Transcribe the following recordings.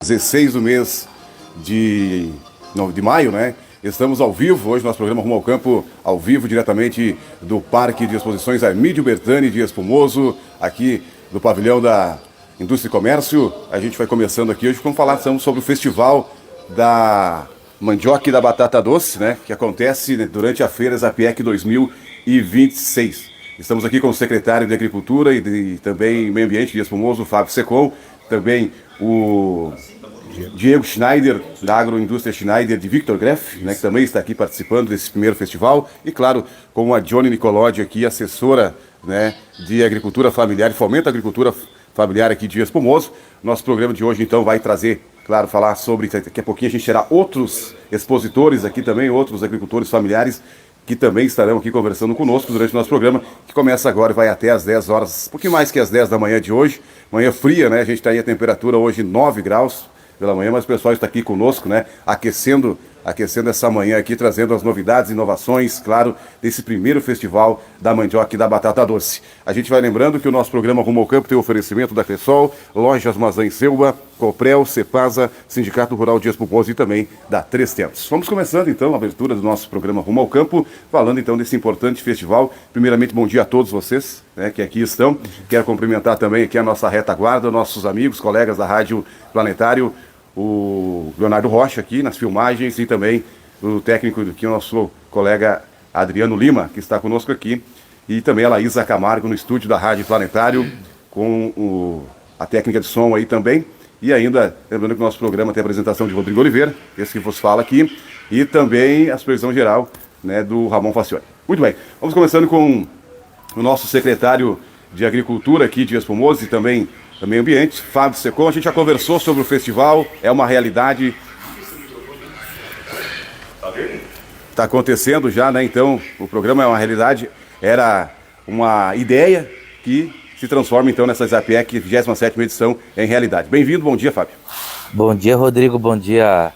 16 do mês de maio, né? Estamos ao vivo, hoje nosso programa Rumo ao Campo, ao vivo, diretamente do Parque de Exposições Armídio Bertani de Espumoso, aqui do pavilhão da Indústria e Comércio. A gente vai começando aqui hoje, vamos falar sobre o Festival da Mandioca e da Batata Doce, né? Que acontece durante a Feira Zapiec 2026. Estamos aqui com o secretário de Agricultura e também Meio Ambiente de Espumoso, Fábio Secom, também o Diego Schneider, da Agroindústria Schneider de Victor Greff, né, que também está aqui participando desse primeiro festival, e claro, com a Johnny Nicolodi aqui, assessora, né, de Agricultura Familiar e Fomenta a Agricultura Familiar aqui de Espumoso. Nosso programa de hoje, então, vai trazer, claro, falar sobre, daqui a pouquinho a gente terá outros expositores aqui também, outros agricultores familiares, que também estarão aqui conversando conosco durante o nosso programa, que começa agora e vai até às 10 horas, um pouquinho mais que às 10 da manhã de hoje. Manhã fria, né? A gente está aí a temperatura hoje 9 graus pela manhã, mas o pessoal está aqui conosco, né? Aquecendo essa manhã aqui, trazendo as novidades, inovações, claro, desse primeiro festival da mandioca e da batata doce. A gente vai lembrando que o nosso programa Rumo ao Campo tem o oferecimento da Cressol, Lojas Mazã e Selva, Coprel, Cepasa, Sindicato Rural de Espumoso e também da Três Tentos. Vamos começando então a abertura do nosso programa Rumo ao Campo, falando então desse importante festival. Primeiramente, bom dia a todos vocês, né, que aqui estão. Quero cumprimentar também aqui a nossa retaguarda, nossos amigos, colegas da Rádio Planetário, o Leonardo Rocha aqui nas filmagens e também o técnico aqui, o nosso colega Adriano Lima, que está conosco aqui, e também a Laísa Camargo no estúdio da Rádio Planetário, com a técnica de som aí também. E ainda, lembrando que o nosso programa tem a apresentação de Rodrigo Oliveira, esse que vos fala aqui, e também a supervisão geral, né, do Ramon Facione. Muito bem, vamos começando com o nosso secretário de Agricultura aqui de Espumoso e também do Meio Ambiente, Fábio Secom. A gente já conversou sobre o festival, é uma realidade. Está acontecendo já, né? Então, o programa é uma realidade, era uma ideia que se transforma então nessa Zapiec 27ª edição em realidade. Bem-vindo, bom dia, Fábio. Bom dia, Rodrigo, bom dia,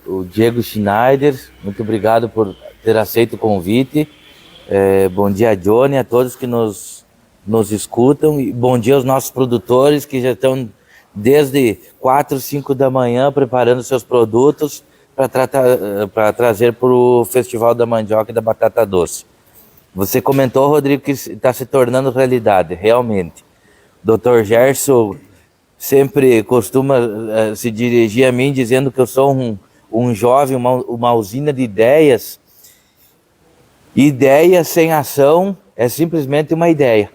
o Diego Schneider, muito obrigado por ter aceito o convite. Bom dia, Johnny, a todos que nos escutam, e bom dia aos nossos produtores que já estão desde 4, 5 da manhã preparando seus produtos para trazer para o Festival da Mandioca e da Batata Doce. Você comentou, Rodrigo, que está se tornando realidade, realmente. Dr. Gerson sempre costuma se dirigir a mim dizendo que eu sou um jovem, uma usina de ideias. Ideia sem ação é simplesmente uma ideia.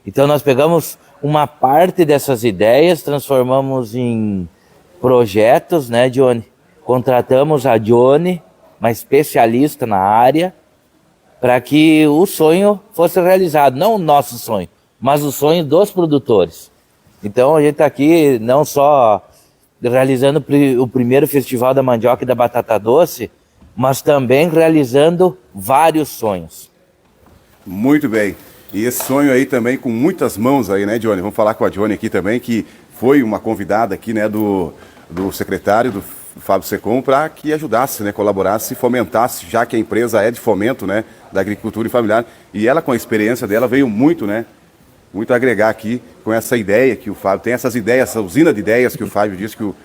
Então nós pegamos uma parte dessas ideias, transformamos em projetos, né, Johnny? Contratamos a Johnny, uma especialista na área, para que o sonho fosse realizado. Não o nosso sonho, mas o sonho dos produtores. Então a gente está aqui não só realizando o primeiro Festival da Mandioca e da Batata Doce, mas também realizando vários sonhos. Muito bem. E esse sonho aí também com muitas mãos aí, né, Johnny? Vamos falar com a Johnny aqui também, que foi uma convidada aqui, né, do secretário, do Fábio Secom, para que ajudasse, né, colaborasse, fomentasse, já que a empresa é de fomento, né, da agricultura e familiar. E ela, com a experiência dela, veio muito, né, muito agregar aqui com essa ideia que o Fábio tem, essas ideias, essa usina de ideias que o Fábio disse que o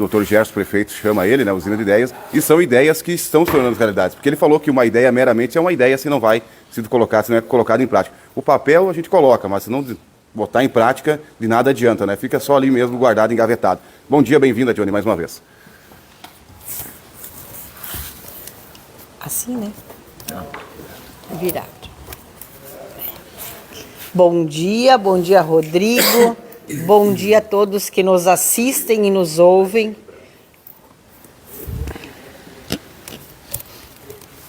Dr. Gerson, prefeito, chama ele, né, usina de ideias, e são ideias que estão se tornando realidades. Porque ele falou que uma ideia meramente é uma ideia se não vai se não é colocado em prática. O papel a gente coloca, mas se não botar em prática, de nada adianta, né? Fica só ali mesmo guardado, engavetado. Bom dia, bem-vinda, Johnny, mais uma vez. Assim, né? Virado. Bom dia, Rodrigo. Bom dia a todos que nos assistem e nos ouvem.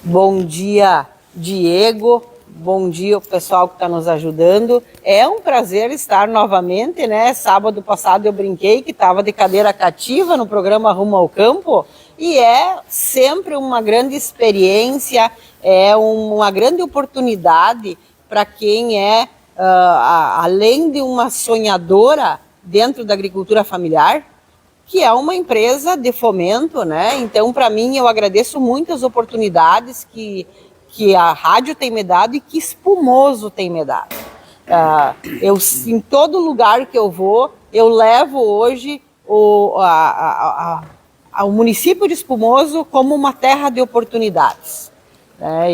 Bom dia, Diego. Bom dia, o pessoal que está nos ajudando. É um prazer estar novamente, né? Sábado passado eu brinquei que estava de cadeira cativa no programa Rumo ao Campo, e é sempre uma grande experiência, é uma grande oportunidade para quem é, além de uma sonhadora dentro da agricultura familiar, que é uma empresa de fomento, né? Então, para mim, eu agradeço muito as oportunidades que a rádio tem me dado e que Espumoso tem me dado. Em todo lugar que eu vou, eu levo hoje o município de Espumoso como uma terra de oportunidades.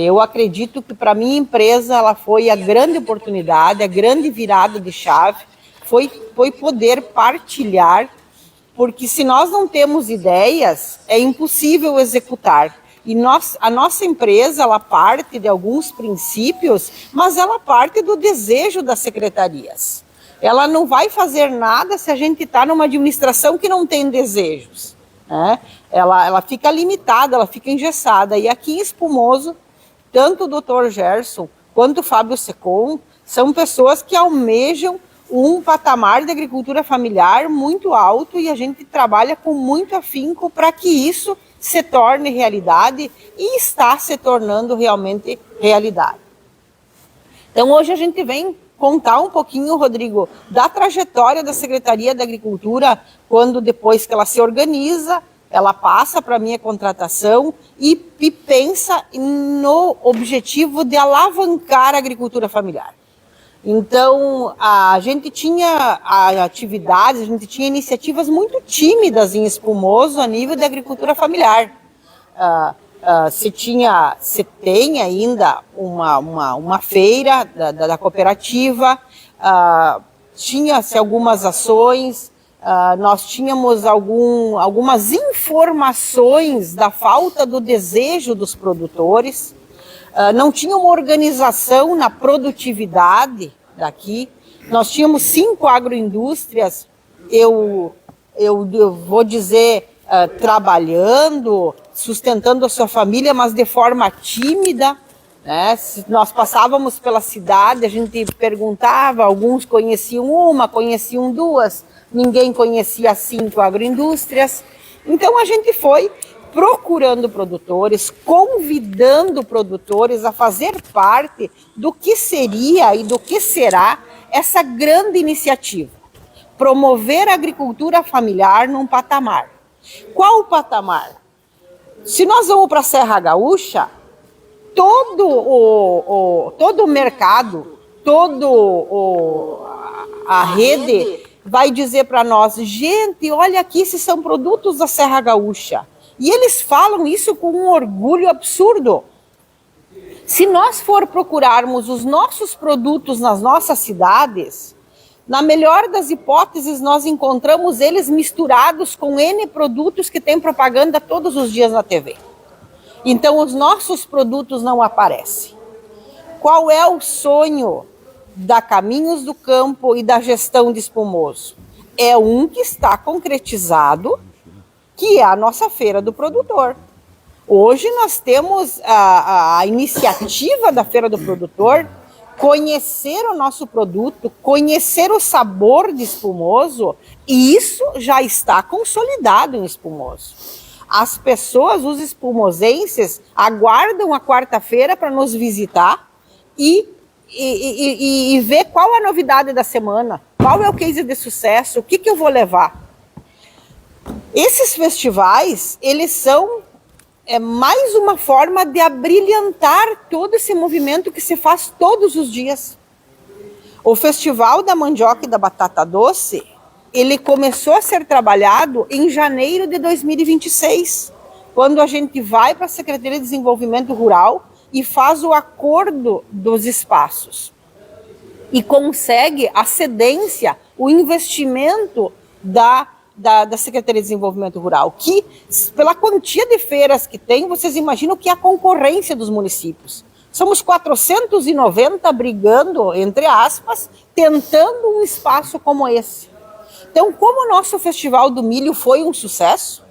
Eu acredito que para a minha empresa ela foi a grande oportunidade, a grande virada de chave, foi poder partilhar, porque se nós não temos ideias, é impossível executar. E a nossa empresa, ela parte de alguns princípios, mas ela parte do desejo das secretarias. Ela não vai fazer nada se a gente está numa administração que não tem desejos. Ela fica limitada, ela fica engessada. E aqui em Espumoso, tanto o Dr. Gerson quanto o Fábio Secom são pessoas que almejam um patamar de agricultura familiar muito alto e a gente trabalha com muito afinco para que isso se torne realidade e está se tornando realmente realidade. Então hoje a gente vem contar um pouquinho, Rodrigo, da trajetória da Secretaria da Agricultura, quando depois que ela se organiza, ela passa para a minha contratação e pensa no objetivo de alavancar a agricultura familiar. Então, a gente tinha atividades, a gente tinha iniciativas muito tímidas em Espumoso a nível de agricultura familiar. Se tem ainda uma feira da cooperativa, tinha-se algumas ações, nós tínhamos algumas informações da falta do desejo dos produtores, não tinha uma organização na produtividade daqui, nós tínhamos 5 agroindústrias, eu vou dizer, trabalhando, sustentando a sua família, mas de forma tímida, né? Nós passávamos pela cidade, a gente perguntava, alguns conheciam uma, conheciam 2, ninguém conhecia 5 agroindústrias. Então a gente foi procurando produtores, convidando produtores a fazer parte do que seria e do que será essa grande iniciativa. Promover a agricultura familiar num patamar. Qual o patamar? Se nós vamos para a Serra Gaúcha, todo o mercado, a rede vai dizer para nós, gente, olha aqui, esses são produtos da Serra Gaúcha. E eles falam isso com um orgulho absurdo. Se nós for procurarmos os nossos produtos nas nossas cidades, na melhor das hipóteses, nós encontramos eles misturados com N produtos que tem propaganda todos os dias na TV. Então, os nossos produtos não aparecem. Qual é o sonho da Caminhos do Campo e da gestão de Espumoso? É um que está concretizado, que é a nossa Feira do Produtor. Hoje nós temos a iniciativa da Feira do Produtor, conhecer o nosso produto, conhecer o sabor de Espumoso, e isso já está consolidado em Espumoso. As pessoas, os espumosenses, aguardam a quarta-feira para nos visitar e ver qual é a novidade da semana, qual é o case de sucesso, o que eu vou levar. Esses festivais, eles são mais uma forma de abrilhantar todo esse movimento que se faz todos os dias. O Festival da Mandioca e da Batata Doce, ele começou a ser trabalhado em janeiro de 2026, quando a gente vai para a Secretaria de Desenvolvimento Rural e faz o acordo dos espaços e consegue a cedência, o investimento da Secretaria de Desenvolvimento Rural, que pela quantia de feiras que tem, vocês imaginam que é a concorrência dos municípios. Somos 490 brigando, entre aspas, tentando um espaço como esse. Então, como o nosso Festival do Milho foi um sucesso,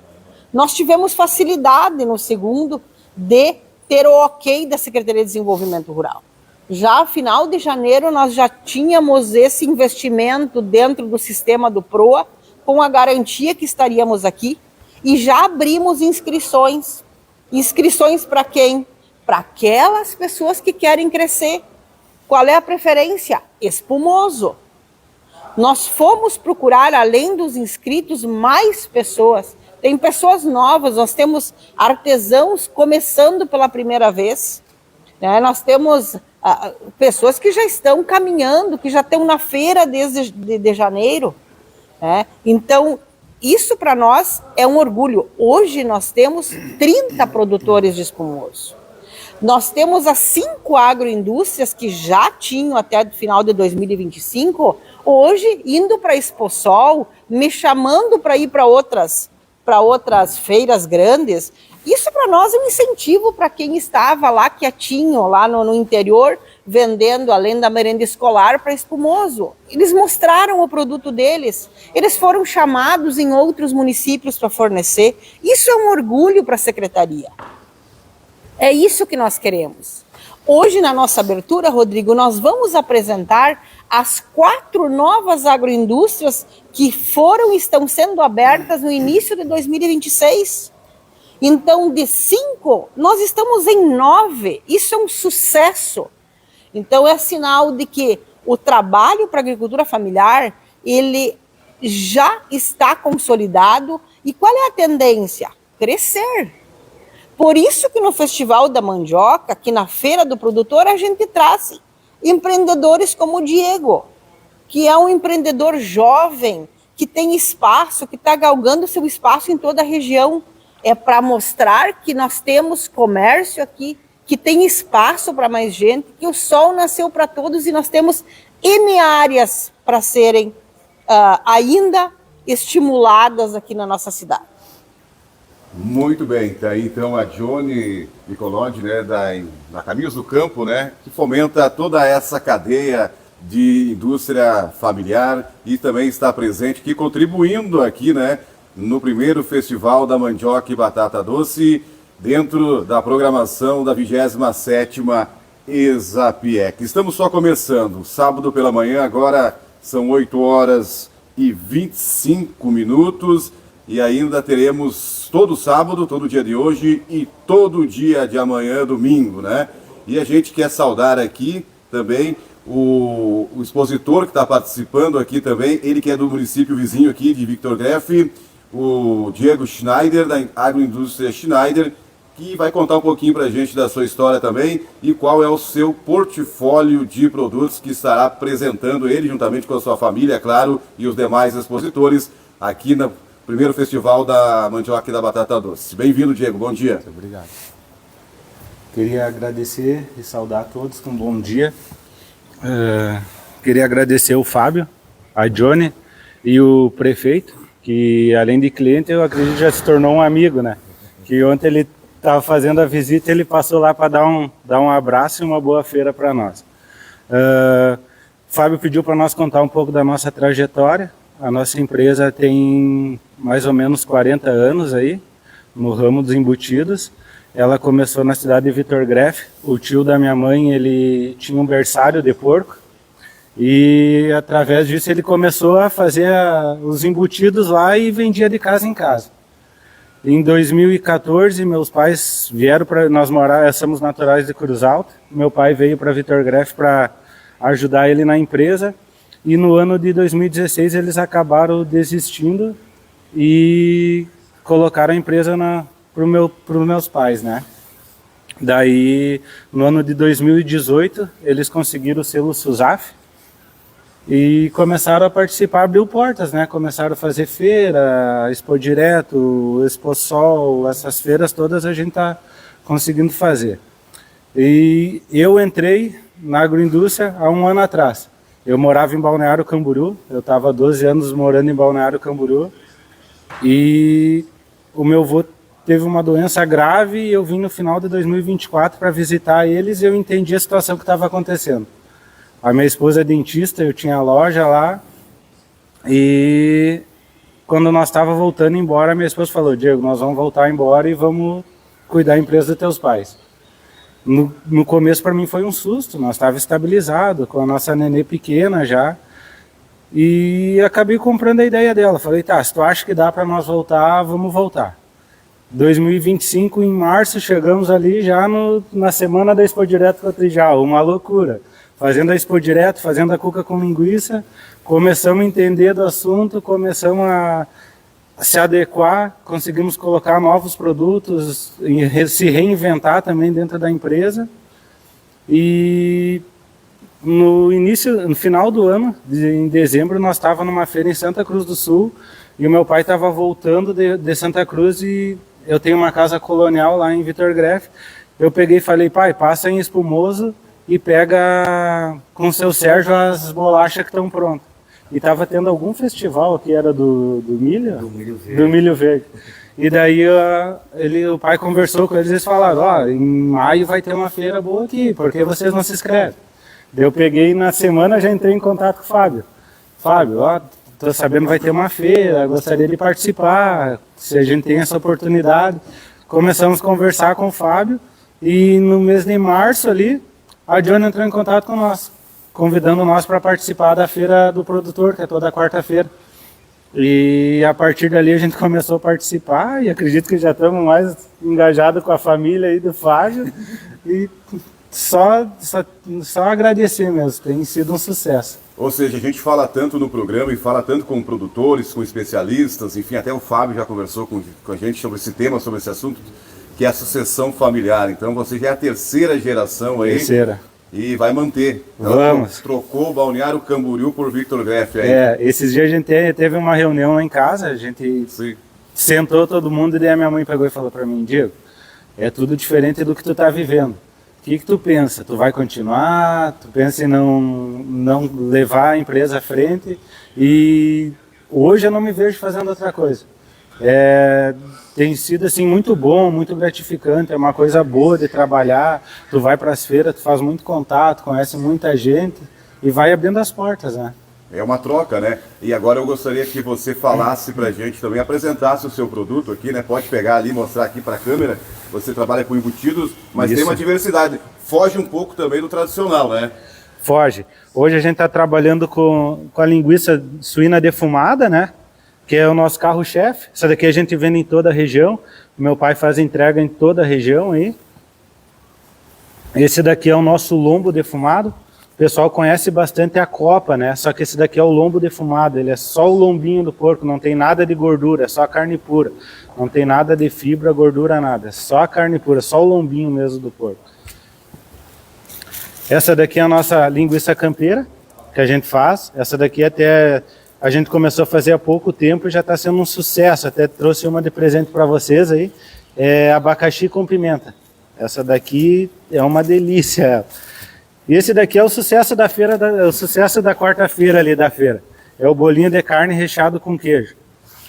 nós tivemos facilidade no segundo de ter o ok da Secretaria de Desenvolvimento Rural. Já no final de janeiro, nós já tínhamos esse investimento dentro do sistema do PROA, com a garantia que estaríamos aqui, e já abrimos inscrições. Inscrições para quem? Para aquelas pessoas que querem crescer. Qual é a preferência? Espumoso. Nós fomos procurar, além dos inscritos, mais pessoas. Tem pessoas novas, nós temos artesãos começando pela primeira vez, né? Nós temos pessoas que já estão caminhando, que já estão na feira desde janeiro. Então, Isso para nós é um orgulho. Hoje nós temos 30 produtores de espumoso. Nós temos as 5 agroindústrias que já tinham até o final de 2025, hoje indo para a Exposol, me chamando para ir para outras feiras grandes. Isso para nós é um incentivo para quem estava lá quietinho, lá no interior, vendendo além da merenda escolar para espumoso. Eles mostraram o produto deles, eles foram chamados em outros municípios para fornecer. Isso é um orgulho para a secretaria. É isso que nós queremos. Hoje, na nossa abertura, Rodrigo, nós vamos apresentar as 4 novas agroindústrias que estão sendo abertas no início de 2026. Então, de 5, nós estamos em 9. Isso é um sucesso. Então, é sinal de que o trabalho para a agricultura familiar, ele já está consolidado. E qual é a tendência? Crescer. Por isso que no Festival da Mandioca, aqui na Feira do Produtor, a gente traz empreendedores como o Diego, que é um empreendedor jovem, que tem espaço, que está galgando seu espaço em toda a região. É para mostrar que nós temos comércio aqui, que tem espaço para mais gente, que o sol nasceu para todos e nós temos N áreas para serem ainda estimuladas aqui na nossa cidade. Muito bem, tá aí então a Johnny Nicolodi, né, da Caminhos do Campo, né, que fomenta toda essa cadeia de indústria familiar e também está presente aqui, contribuindo aqui, né, no primeiro Festival da Mandioca e Batata Doce, dentro da programação da 27ª Exapiec. Estamos só começando, sábado pela manhã, agora são 8h25, e ainda teremos todo sábado, todo dia de hoje e todo dia de amanhã, domingo, né? E a gente quer saudar aqui também o expositor que está participando aqui também, ele que é do município vizinho aqui de Victor Greff, o Diego Schneider, da Agroindústria Schneider, que vai contar um pouquinho para a gente da sua história também e qual é o seu portfólio de produtos que estará apresentando ele, juntamente com a sua família, é claro, e os demais expositores, aqui no primeiro Festival da Mandioca e da Batata Doce. Bem-vindo, Diego, bom dia. Muito obrigado. Queria agradecer e saudar a todos com um bom dia. Queria agradecer o Fábio, a Johnny e o prefeito, que além de cliente, eu acredito já se tornou um amigo, né? Que ontem ele estava fazendo a visita, ele passou lá para dar um abraço e uma boa feira para nós. O Fábio pediu para nós contar um pouco da nossa trajetória. A nossa empresa tem mais ou menos 40 anos aí, no ramo dos embutidos. Ela começou na cidade de Victor Greff. O tio da minha mãe, ele tinha um berçário de porco. E através disso ele começou a fazer os embutidos lá e vendia de casa em casa. Em 2014, meus pais vieram para... Nós somos naturais de Cruz Alta. Meu pai veio para Victor Greff para ajudar ele na empresa. E no ano de 2016 eles acabaram desistindo e colocaram a empresa para os meus pais, né? Daí, no ano de 2018, eles conseguiram o selo SUSAF e começaram a participar, abriu portas, né? Começaram a fazer feira, Expo Direto, Expo Sol, essas feiras todas a gente está conseguindo fazer. E eu entrei na agroindústria há um ano atrás. Eu morava em Balneário Camboriú, eu estava 12 anos morando em Balneário Camboriú e o meu avô teve uma doença grave e eu vim no final de 2024 para visitar eles e eu entendi a situação que estava acontecendo. A minha esposa é dentista, eu tinha loja lá e quando nós estávamos voltando embora, minha esposa falou: Diego, nós vamos voltar embora e vamos cuidar da empresa dos teus pais. No começo para mim foi um susto, nós estávamos estabilizados, com a nossa nenê pequena já, e acabei comprando a ideia dela. Falei, tá, se tu acha que dá para nós voltar, vamos voltar. 2025, em março, chegamos ali já na semana da Expo Direto Cotrijal, uma loucura. Fazendo a Expo Direto, fazendo a cuca com linguiça, começamos a entender do assunto, começamos a se adequar, conseguimos colocar novos produtos, se reinventar também dentro da empresa. E no final do ano, em dezembro, nós estávamos numa feira em Santa Cruz do Sul E o meu pai estava voltando de Santa Cruz e eu tenho uma casa colonial lá em Vitor Greff. Eu peguei e falei, pai, passa em Espumoso e pega com o seu Sérgio as bolachas que estão prontas. E estava tendo algum festival que era do milho? Do milho verde. Do milho verde. E daí o pai conversou com eles e eles falaram, ó, em maio vai ter uma feira boa aqui, por que vocês não se inscrevem? Daí eu peguei na semana, já entrei em contato com o Fábio. Fábio, ó, tô sabendo que vai ter uma feira, gostaria de participar, se a gente tem essa oportunidade. Começamos a conversar com o Fábio e no mês de março ali, a Johnny entrou em contato com nós, convidando nós para participar da feira do produtor, que é toda quarta-feira. E a partir dali a gente começou a participar e acredito que já estamos mais engajados com a família aí do Fábio. E só agradecer mesmo, tem sido um sucesso. Ou seja, a gente fala tanto no programa e fala tanto com produtores, com especialistas, enfim, até o Fábio já conversou com a gente sobre esse tema, sobre esse assunto, que é a sucessão familiar. Então você já é a terceira geração aí. Terceira. E vai manter. Então, Vamos. Trocou o Balneário Camboriú por Vitor Greff aí. Esses dias a gente teve uma reunião lá em casa, a gente Sim. sentou todo mundo e daí a minha mãe pegou e falou para mim, Diego, é tudo diferente do que tu tá vivendo. O que tu pensa? Tu vai continuar? Tu pensa em não levar a empresa à frente? E hoje eu não me vejo fazendo outra coisa. Tem sido assim muito bom, muito gratificante, é uma coisa boa de trabalhar. Tu vai para as feiras, tu faz muito contato, conhece muita gente e vai abrindo as portas, né? É uma troca, né? E agora eu gostaria que você falasse pra gente também, apresentasse o seu produto aqui, né? Pode pegar ali, mostrar aqui pra câmera. Você trabalha com embutidos, mas Isso. tem uma diversidade. Foge um pouco também do tradicional, né? Foge. Hoje a gente está trabalhando com a linguiça suína defumada, né? Que é o nosso carro-chefe. Essa daqui a gente vende em toda a região. Meu pai faz entrega em toda a região aí. Esse daqui é o nosso lombo defumado. O pessoal conhece bastante a copa, né? Só que esse daqui é o lombo defumado. Ele é só o lombinho do porco, não tem nada de gordura, é só a carne pura. Não tem nada de fibra, gordura, nada. É só a carne pura, só o lombinho mesmo do porco. Essa daqui é a nossa linguiça campeira, que a gente faz. Essa daqui até a gente começou a fazer há pouco tempo e já está sendo um sucesso. Até trouxe uma de presente para vocês aí. É abacaxi com pimenta. Essa daqui é uma delícia. E esse daqui é o sucesso da feira, o sucesso da quarta-feira ali da feira. É o bolinho de carne recheado com queijo.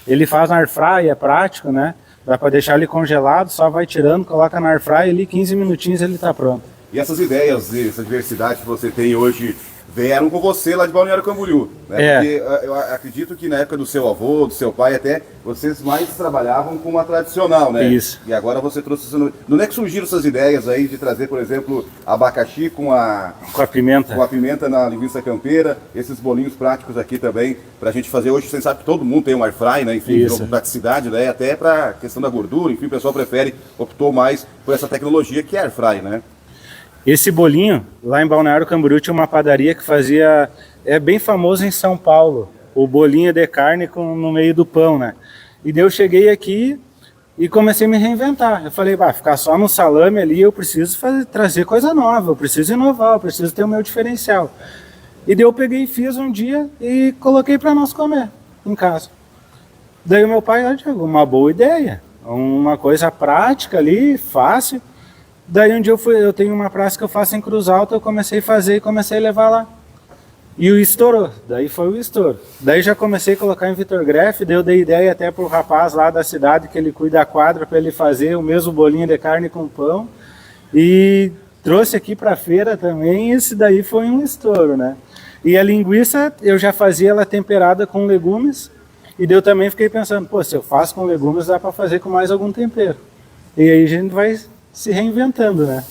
Ele faz na airfry, é prático, né? Dá para deixar ele congelado, só vai tirando, coloca na airfry ali, 15 minutinhos ele está pronto. E essas ideias, essa diversidade que você tem hoje, vieram com você lá de Balneário Camboriú, né? Porque eu acredito que na época do seu avô, do seu pai até, vocês mais trabalhavam com a tradicional, né? Isso. E agora você trouxe isso. De onde é que surgiram essas ideias aí de trazer, por exemplo, abacaxi com a pimenta? Com a pimenta na linguiça campeira, esses bolinhos práticos aqui também, pra gente fazer hoje. Você sabe que todo mundo tem um air fry, né? Enfim, Isso. praticidade, né? Até pra questão da gordura, enfim, o pessoal optou mais por essa tecnologia que é air fry, né? Esse bolinho, lá em Balneário Camboriú, tinha uma padaria que fazia, é bem famoso em São Paulo, o bolinho de carne no meio do pão, né? E daí eu cheguei aqui e comecei a me reinventar. Eu falei, ficar só no salame ali, eu preciso trazer coisa nova, eu preciso inovar, eu preciso ter o meu diferencial. E daí eu peguei e fiz um dia e coloquei para nós comer em casa. Daí o meu pai, uma boa ideia, uma coisa prática ali, fácil. Daí um dia eu tenho uma praça que eu faço em Cruz Alta, eu comecei a fazer e comecei a levar lá. E o estourou, daí foi o estouro. Daí já comecei a colocar em Vitor Greff, daí eu dei ideia até pro rapaz lá da cidade, que ele cuida da quadra, para ele fazer o mesmo bolinho de carne com pão. E trouxe aqui para a feira também, e esse daí foi um estouro, né? E a linguiça, eu já fazia ela temperada com legumes, e daí eu também fiquei pensando, se eu faço com legumes, dá para fazer com mais algum tempero. E aí a gente vai se reinventando, né?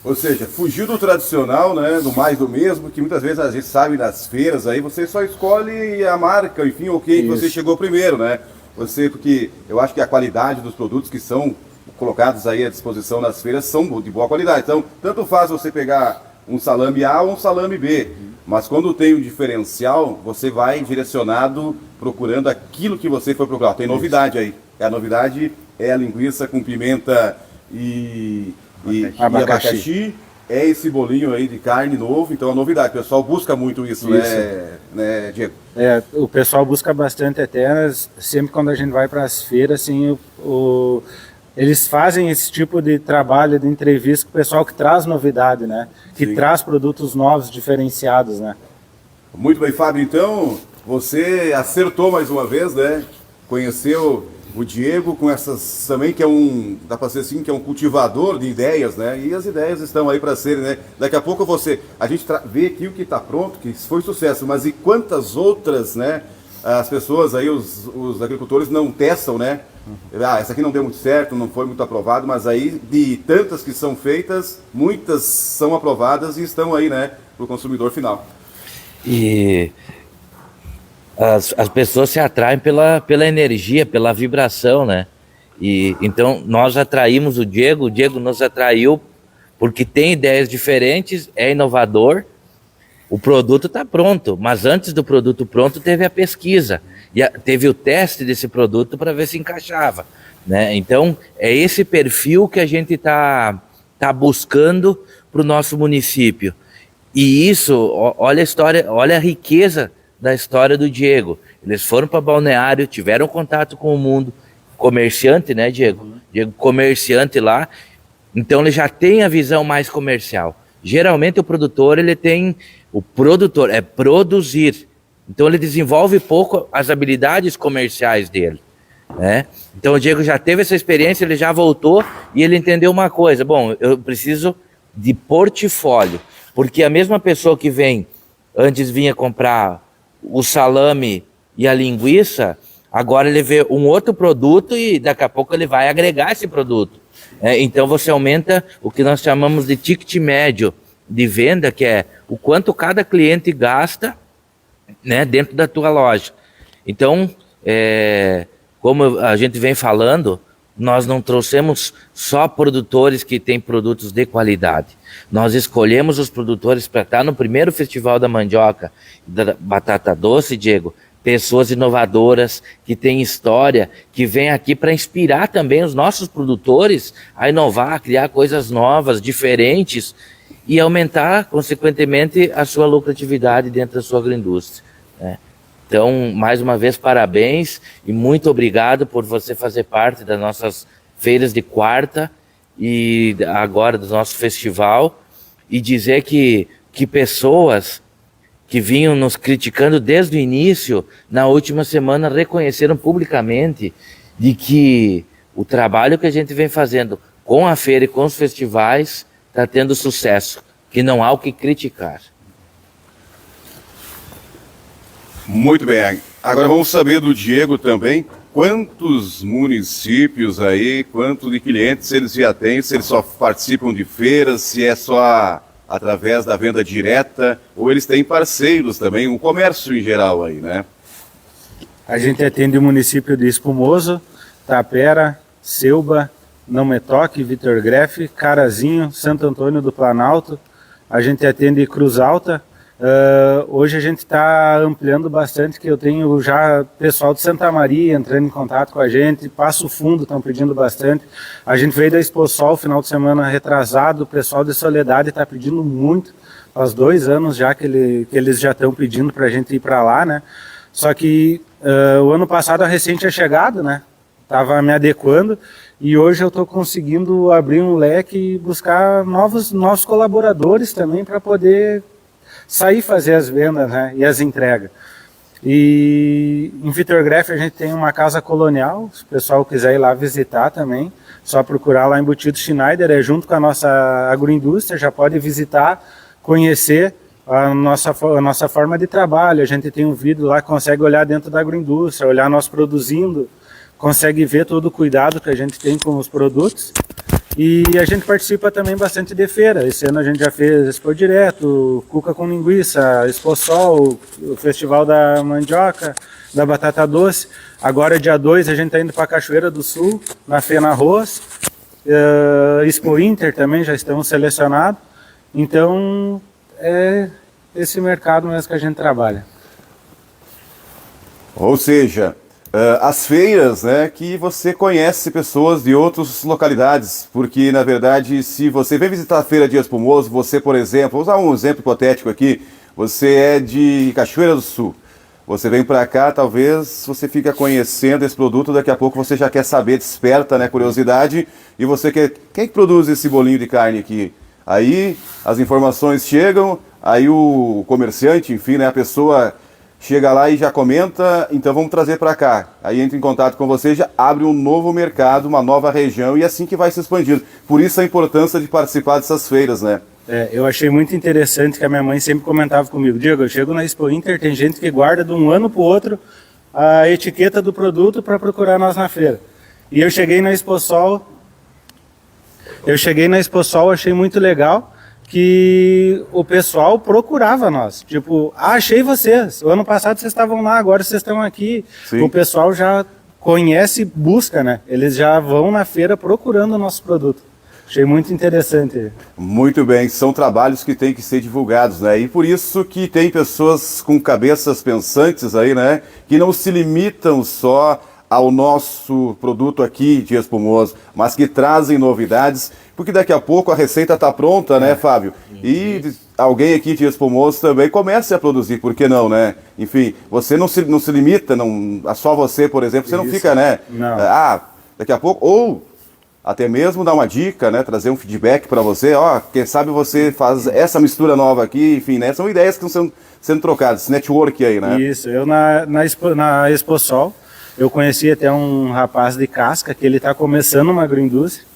Ou seja, fugiu do tradicional, né, do mais do mesmo, que muitas vezes a gente sabe nas feiras aí, você só escolhe a marca, enfim, o que você chegou primeiro, né? Porque eu acho que a qualidade dos produtos que são colocados aí à disposição nas feiras são de boa qualidade. Então, tanto faz você pegar um salame A ou um salame B, mas quando tem um diferencial, você vai direcionado procurando aquilo que você foi procurar. Tem novidade aí. A novidade é a linguiça com pimenta e abacaxi, é esse bolinho aí de carne novo, então a novidade, o pessoal busca muito isso, né, Diego? O pessoal busca bastante até, sempre quando a gente vai para as feiras, assim, eles fazem esse tipo de trabalho, de entrevista com o pessoal que traz novidade, né? Que Sim. traz produtos novos, diferenciados, né? Muito bem, Fábio. Então, você acertou mais uma vez, né? Conheceu o Diego com essas também, que é dá para ser assim, que é um cultivador de ideias, né? E as ideias estão aí para serem, né? Daqui a pouco a gente vê aqui o que está pronto, que foi sucesso, mas e quantas outras, né? As pessoas aí, os agricultores não testam, né? Essa aqui não deu muito certo, não foi muito aprovado, mas aí de tantas que são feitas, muitas são aprovadas e estão aí, né? Para o consumidor final. E as pessoas se atraem pela energia, pela vibração, né? E então nós atraímos o Diego nos atraiu porque tem ideias diferentes, é inovador. O produto está pronto, mas antes do produto pronto teve a pesquisa, teve o teste desse produto para ver se encaixava, né? Então é esse perfil que a gente tá buscando para o nosso município. E isso, olha a história, olha a riqueza da história do Diego. Eles foram para Balneário, tiveram contato com o mundo, comerciante, né, Diego? Diego, comerciante lá, então ele já tem a visão mais comercial. Geralmente o produtor é produzir, então ele desenvolve pouco as habilidades comerciais dele, né? Então o Diego já teve essa experiência, ele já voltou e ele entendeu uma coisa: bom, eu preciso de portfólio, porque a mesma pessoa que antes vinha comprar o salame e a linguiça, agora ele vê um outro produto e daqui a pouco ele vai agregar esse produto. Então você aumenta o que nós chamamos de ticket médio de venda, que é o quanto cada cliente gasta, né, dentro da tua loja. Então, como a gente vem falando, nós não trouxemos só produtores que têm produtos de qualidade. Nós escolhemos os produtores para estar no primeiro Festival da Mandioca da Batata Doce, Diego, pessoas inovadoras, que têm história, que vêm aqui para inspirar também os nossos produtores a inovar, a criar coisas novas, diferentes e aumentar, consequentemente, a sua lucratividade dentro da sua agroindústria, né? Então, mais uma vez, parabéns e muito obrigado por você fazer parte das nossas feiras de quarta e agora do nosso festival, e dizer que pessoas que vinham nos criticando desde o início, na última semana reconheceram publicamente de que o trabalho que a gente vem fazendo com a feira e com os festivais está tendo sucesso, que não há o que criticar. Muito bem. Agora vamos saber do Diego também, quantos municípios aí, quanto de clientes eles já têm, se eles só participam de feiras, se é só através da venda direta, ou eles têm parceiros também, o comércio em geral aí, né? A gente atende o município de Espumoso, Tapera, Selba, Não Me Toque, Vitor Grefe, Carazinho, Santo Antônio do Planalto. A gente atende Cruz Alta. Hoje a gente está ampliando bastante, que eu tenho já pessoal de Santa Maria entrando em contato com a gente, Passo Fundo estão pedindo bastante. A gente veio da Exposol final de semana retrasado, o pessoal de Soledade está pedindo muito, faz 2 anos já que eles já estão pedindo para a gente ir para lá, né? Só que o ano passado a recente tinha chegado, né? Estava me adequando e hoje eu estou conseguindo abrir um leque e buscar novos colaboradores também para poder sair fazer as vendas, né, e as entregas. E em Vitor Grefe a gente tem uma casa colonial, se o pessoal quiser ir lá visitar também, só procurar lá Embutidos Schneider, junto com a nossa agroindústria, já pode visitar, conhecer a nossa forma de trabalho. A gente tem um vidro lá que consegue olhar dentro da agroindústria, olhar nós produzindo, consegue ver todo o cuidado que a gente tem com os produtos. E a gente participa também bastante de feira. Esse ano a gente já fez Expo Direto, Cuca com Linguiça, Expo Sol, o Festival da Mandioca, da Batata Doce. Agora, dia 2, a gente está indo para a Cachoeira do Sul, na Fena Arroz. Expo Inter também já estamos selecionados. Então, é esse mercado mesmo que a gente trabalha. Ou seja, as feiras, né, que você conhece pessoas de outras localidades, porque, na verdade, se você vem visitar a Feira de Espumoso, você, por exemplo, vou usar um exemplo hipotético aqui, você é de Cachoeira do Sul, Você vem para cá, talvez você fica conhecendo esse produto, daqui a pouco você já quer saber, desperta, né, curiosidade, e você quer... Quem é que produz esse bolinho de carne aqui? Aí as informações chegam, aí o comerciante, enfim, né, a pessoa chega lá e já comenta, então vamos trazer para cá. Aí entra em contato com você, já abre um novo mercado, uma nova região, e é assim que vai se expandindo. Por isso a importância de participar dessas feiras, né? Eu achei muito interessante que a minha mãe sempre comentava comigo: Diego, eu chego na Expo Inter, tem gente que guarda de um ano para o outro a etiqueta do produto para procurar nós na feira. E eu cheguei na Exposol, achei muito legal que o pessoal procurava nós. Tipo, achei vocês. O ano passado vocês estavam lá, agora vocês estão aqui. Sim. O pessoal já conhece e busca, né? Eles já vão na feira procurando o nosso produto. Achei muito interessante. Muito bem, são trabalhos que têm que ser divulgados, né? E por isso que tem pessoas com cabeças pensantes aí, né? Que não se limitam só ao nosso produto aqui de Espumoso, mas que trazem novidades, porque daqui a pouco a receita está pronta, né, Fábio? E alguém aqui de Espumoso também comece a produzir, por que não, né? Enfim, você não se limita, não, a só você, por exemplo, você não fica, né? Não. Daqui a pouco, ou até mesmo dar uma dica, né? Trazer um feedback para você, quem sabe você faz essa mistura nova aqui, enfim, né? São ideias que estão sendo trocadas, esse network aí, né? Isso, eu na Exposol, eu conheci até um rapaz de Casca, que ele está começando uma agroindústria,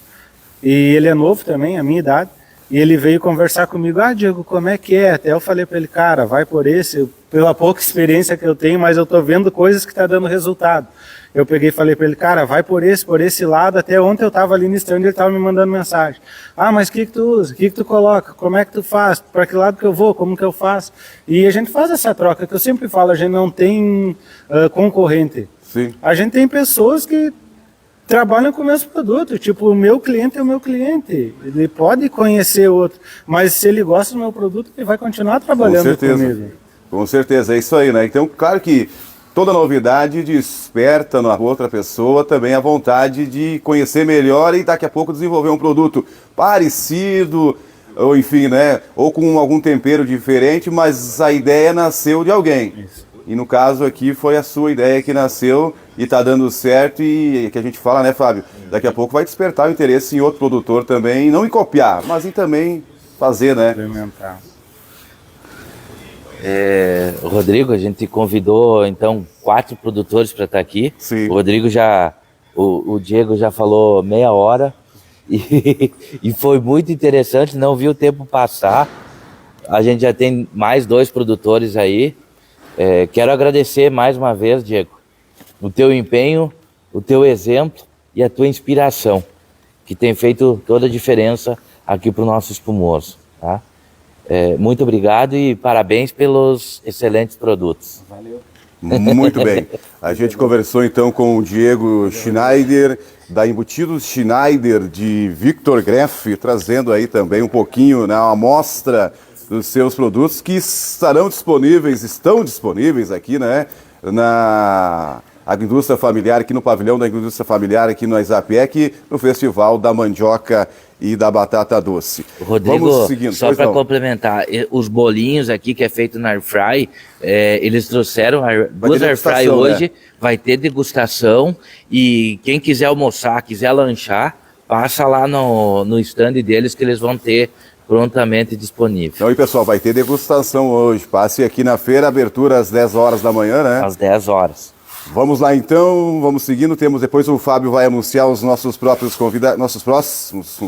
e ele é novo também, a minha idade, e ele veio conversar comigo: Diego, como é que é? Até eu falei para ele: cara, vai por esse, pela pouca experiência que eu tenho, mas eu estou vendo coisas que estão dando resultado. Eu peguei e falei para ele: cara, vai por esse lado. Até ontem eu estava ali no stand e ele estava me mandando mensagem: mas o que tu usa? O que tu coloca? Como é que tu faz? Para que lado que eu vou? Como que eu faço? E a gente faz essa troca, que eu sempre falo, a gente não tem concorrente. Sim. A gente tem pessoas que trabalham com o mesmo produto. Tipo, o meu cliente é o meu cliente. Ele pode conhecer outro, mas se ele gosta do meu produto, ele vai continuar trabalhando comigo. Com certeza, é isso aí, né? Então, claro que toda novidade desperta na outra pessoa também a vontade de conhecer melhor e daqui a pouco desenvolver um produto parecido, ou enfim, né? Ou com algum tempero diferente, mas a ideia nasceu de alguém. Isso. E no caso aqui foi a sua ideia que nasceu e está dando certo, e que a gente fala, né, Fábio? Daqui a pouco vai despertar o interesse em outro produtor também, não em copiar, mas em também fazer, né? Implementar. Rodrigo, a gente convidou então 4 produtores para estar aqui. Sim. O Diego já falou meia hora e foi muito interessante, não vi o tempo passar. A gente já tem mais 2 produtores aí. Quero agradecer mais uma vez, Diego, o teu empenho, o teu exemplo e a tua inspiração, que tem feito toda a diferença aqui para o nosso Espumoso, tá? Muito obrigado e parabéns pelos excelentes produtos. Valeu. Muito bem. A gente conversou então com o Diego Schneider, da Embutidos Schneider de Victor Greff, trazendo aí também um pouquinho, né, uma amostra dos seus produtos que estão disponíveis aqui, né, na agroindústria familiar, aqui no pavilhão da agroindústria familiar, aqui no Exapiec, no Festival da Mandioca e da Batata Doce. Rodrigo, só para complementar, os bolinhos aqui que é feito na Airfry, eles trouxeram 2 Airfry hoje, né? Vai ter degustação e quem quiser almoçar, quiser lanchar, passa lá no stand deles que eles vão ter prontamente disponível. Então, e pessoal, vai ter degustação hoje. Passe aqui na feira, abertura às 10 horas da manhã, né? Às 10 horas. Vamos lá então, vamos seguindo. Depois o Fábio vai anunciar os nossos próximos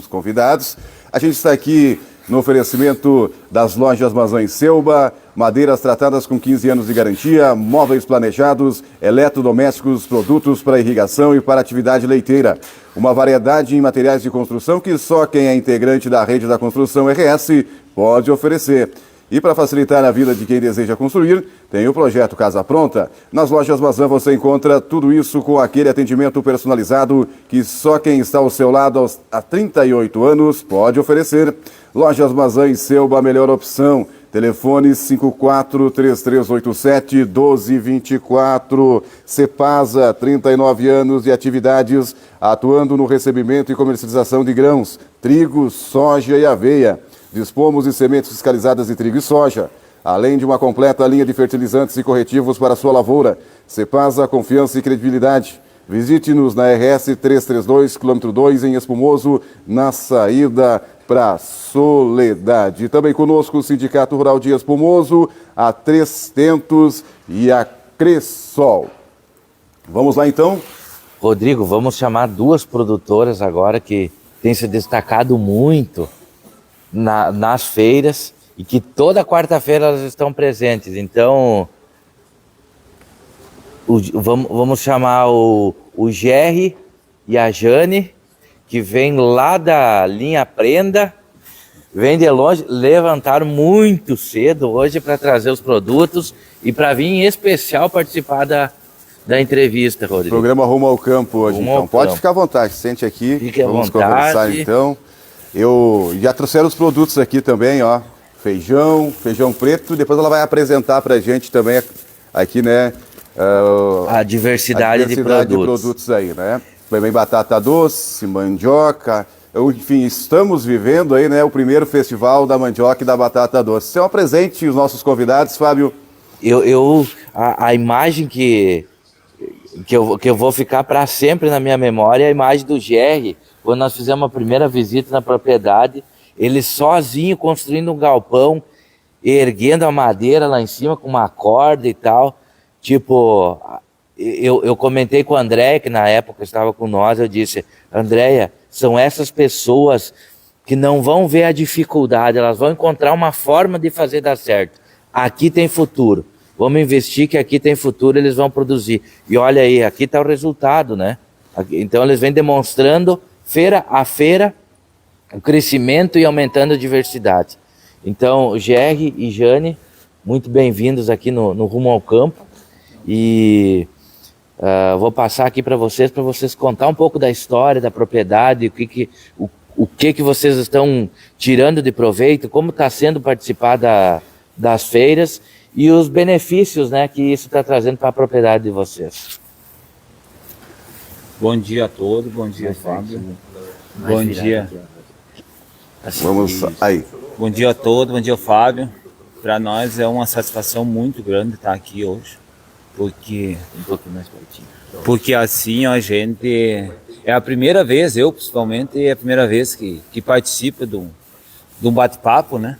convidados. A gente está aqui no oferecimento das lojas Mazão e Selba, madeiras tratadas com 15 anos de garantia, móveis planejados, eletrodomésticos, produtos para irrigação e para atividade leiteira. Uma variedade em materiais de construção que só quem é integrante da rede da construção RS pode oferecer. E para facilitar a vida de quem deseja construir, tem o projeto Casa Pronta. Nas lojas Mazan você encontra tudo isso com aquele atendimento personalizado que só quem está ao seu lado há 38 anos pode oferecer. Lojas Mazan e Selba, a melhor opção. Telefone 54-3387-1224. Cepasa, 39 anos de atividades, atuando no recebimento e comercialização de grãos, trigo, soja e aveia. Dispomos de sementes fiscalizadas de trigo e soja. além de uma completa linha de fertilizantes e corretivos para a sua lavoura. Cepasa, confiança e credibilidade. Visite-nos na RS 332, quilômetro 2, em Espumoso, na saída para Soledade. Também conosco o Sindicato Rural de Espumoso, a Três Tentos e a Cressol. Vamos lá então? Rodrigo, vamos chamar duas produtoras agora que têm se destacado muito nas feiras e que toda quarta-feira elas estão presentes. Então, vamos chamar o Jerry e a Jane, que vem lá da linha Prenda, vem de longe, levantaram muito cedo hoje para trazer os produtos e para vir em especial participar da entrevista, Rodrigo. Programa Rumo ao Campo hoje, então. Pode ficar à vontade, sente aqui. Fique à Vamos vontade. Conversar então. Eu já trouxeram os produtos aqui também, ó. Feijão preto, depois ela vai apresentar pra gente também aqui, né? A diversidade de produtos aí, né? Também batata doce, mandioca. Enfim, estamos vivendo aí, né, o primeiro festival da mandioca e da batata doce. Você apresente os nossos convidados, Fábio. A imagem que eu vou ficar para sempre na minha memória é a imagem do Jerry, quando nós fizemos a primeira visita na propriedade, ele sozinho construindo um galpão, erguendo a madeira lá em cima com uma corda e tal. Tipo, eu comentei com a Andréia, que na época estava com nós, eu disse, Andréia, são essas pessoas que não vão ver a dificuldade, elas vão encontrar uma forma de fazer dar certo. Aqui tem futuro. Vamos investir que aqui tem futuro, eles vão produzir. E olha aí, aqui está o resultado, né? Então eles vêm demonstrando, feira a feira, o crescimento e aumentando a diversidade. Então, Jerry e Jane, muito bem-vindos aqui no Rumo ao Campo. E vou passar aqui para vocês contar um pouco da história da propriedade, o que vocês estão tirando de proveito, como está sendo participar das feiras e os benefícios, né, que isso está trazendo para a propriedade de vocês. Bom dia a todos, bom dia, Fábio. Bom dia. Vamos aí. Bom dia a todos, bom dia, Fábio. Para nós é uma satisfação muito grande estar aqui hoje, porque assim a gente é a primeira vez, eu principalmente, é a primeira vez que participo de um bate-papo, né?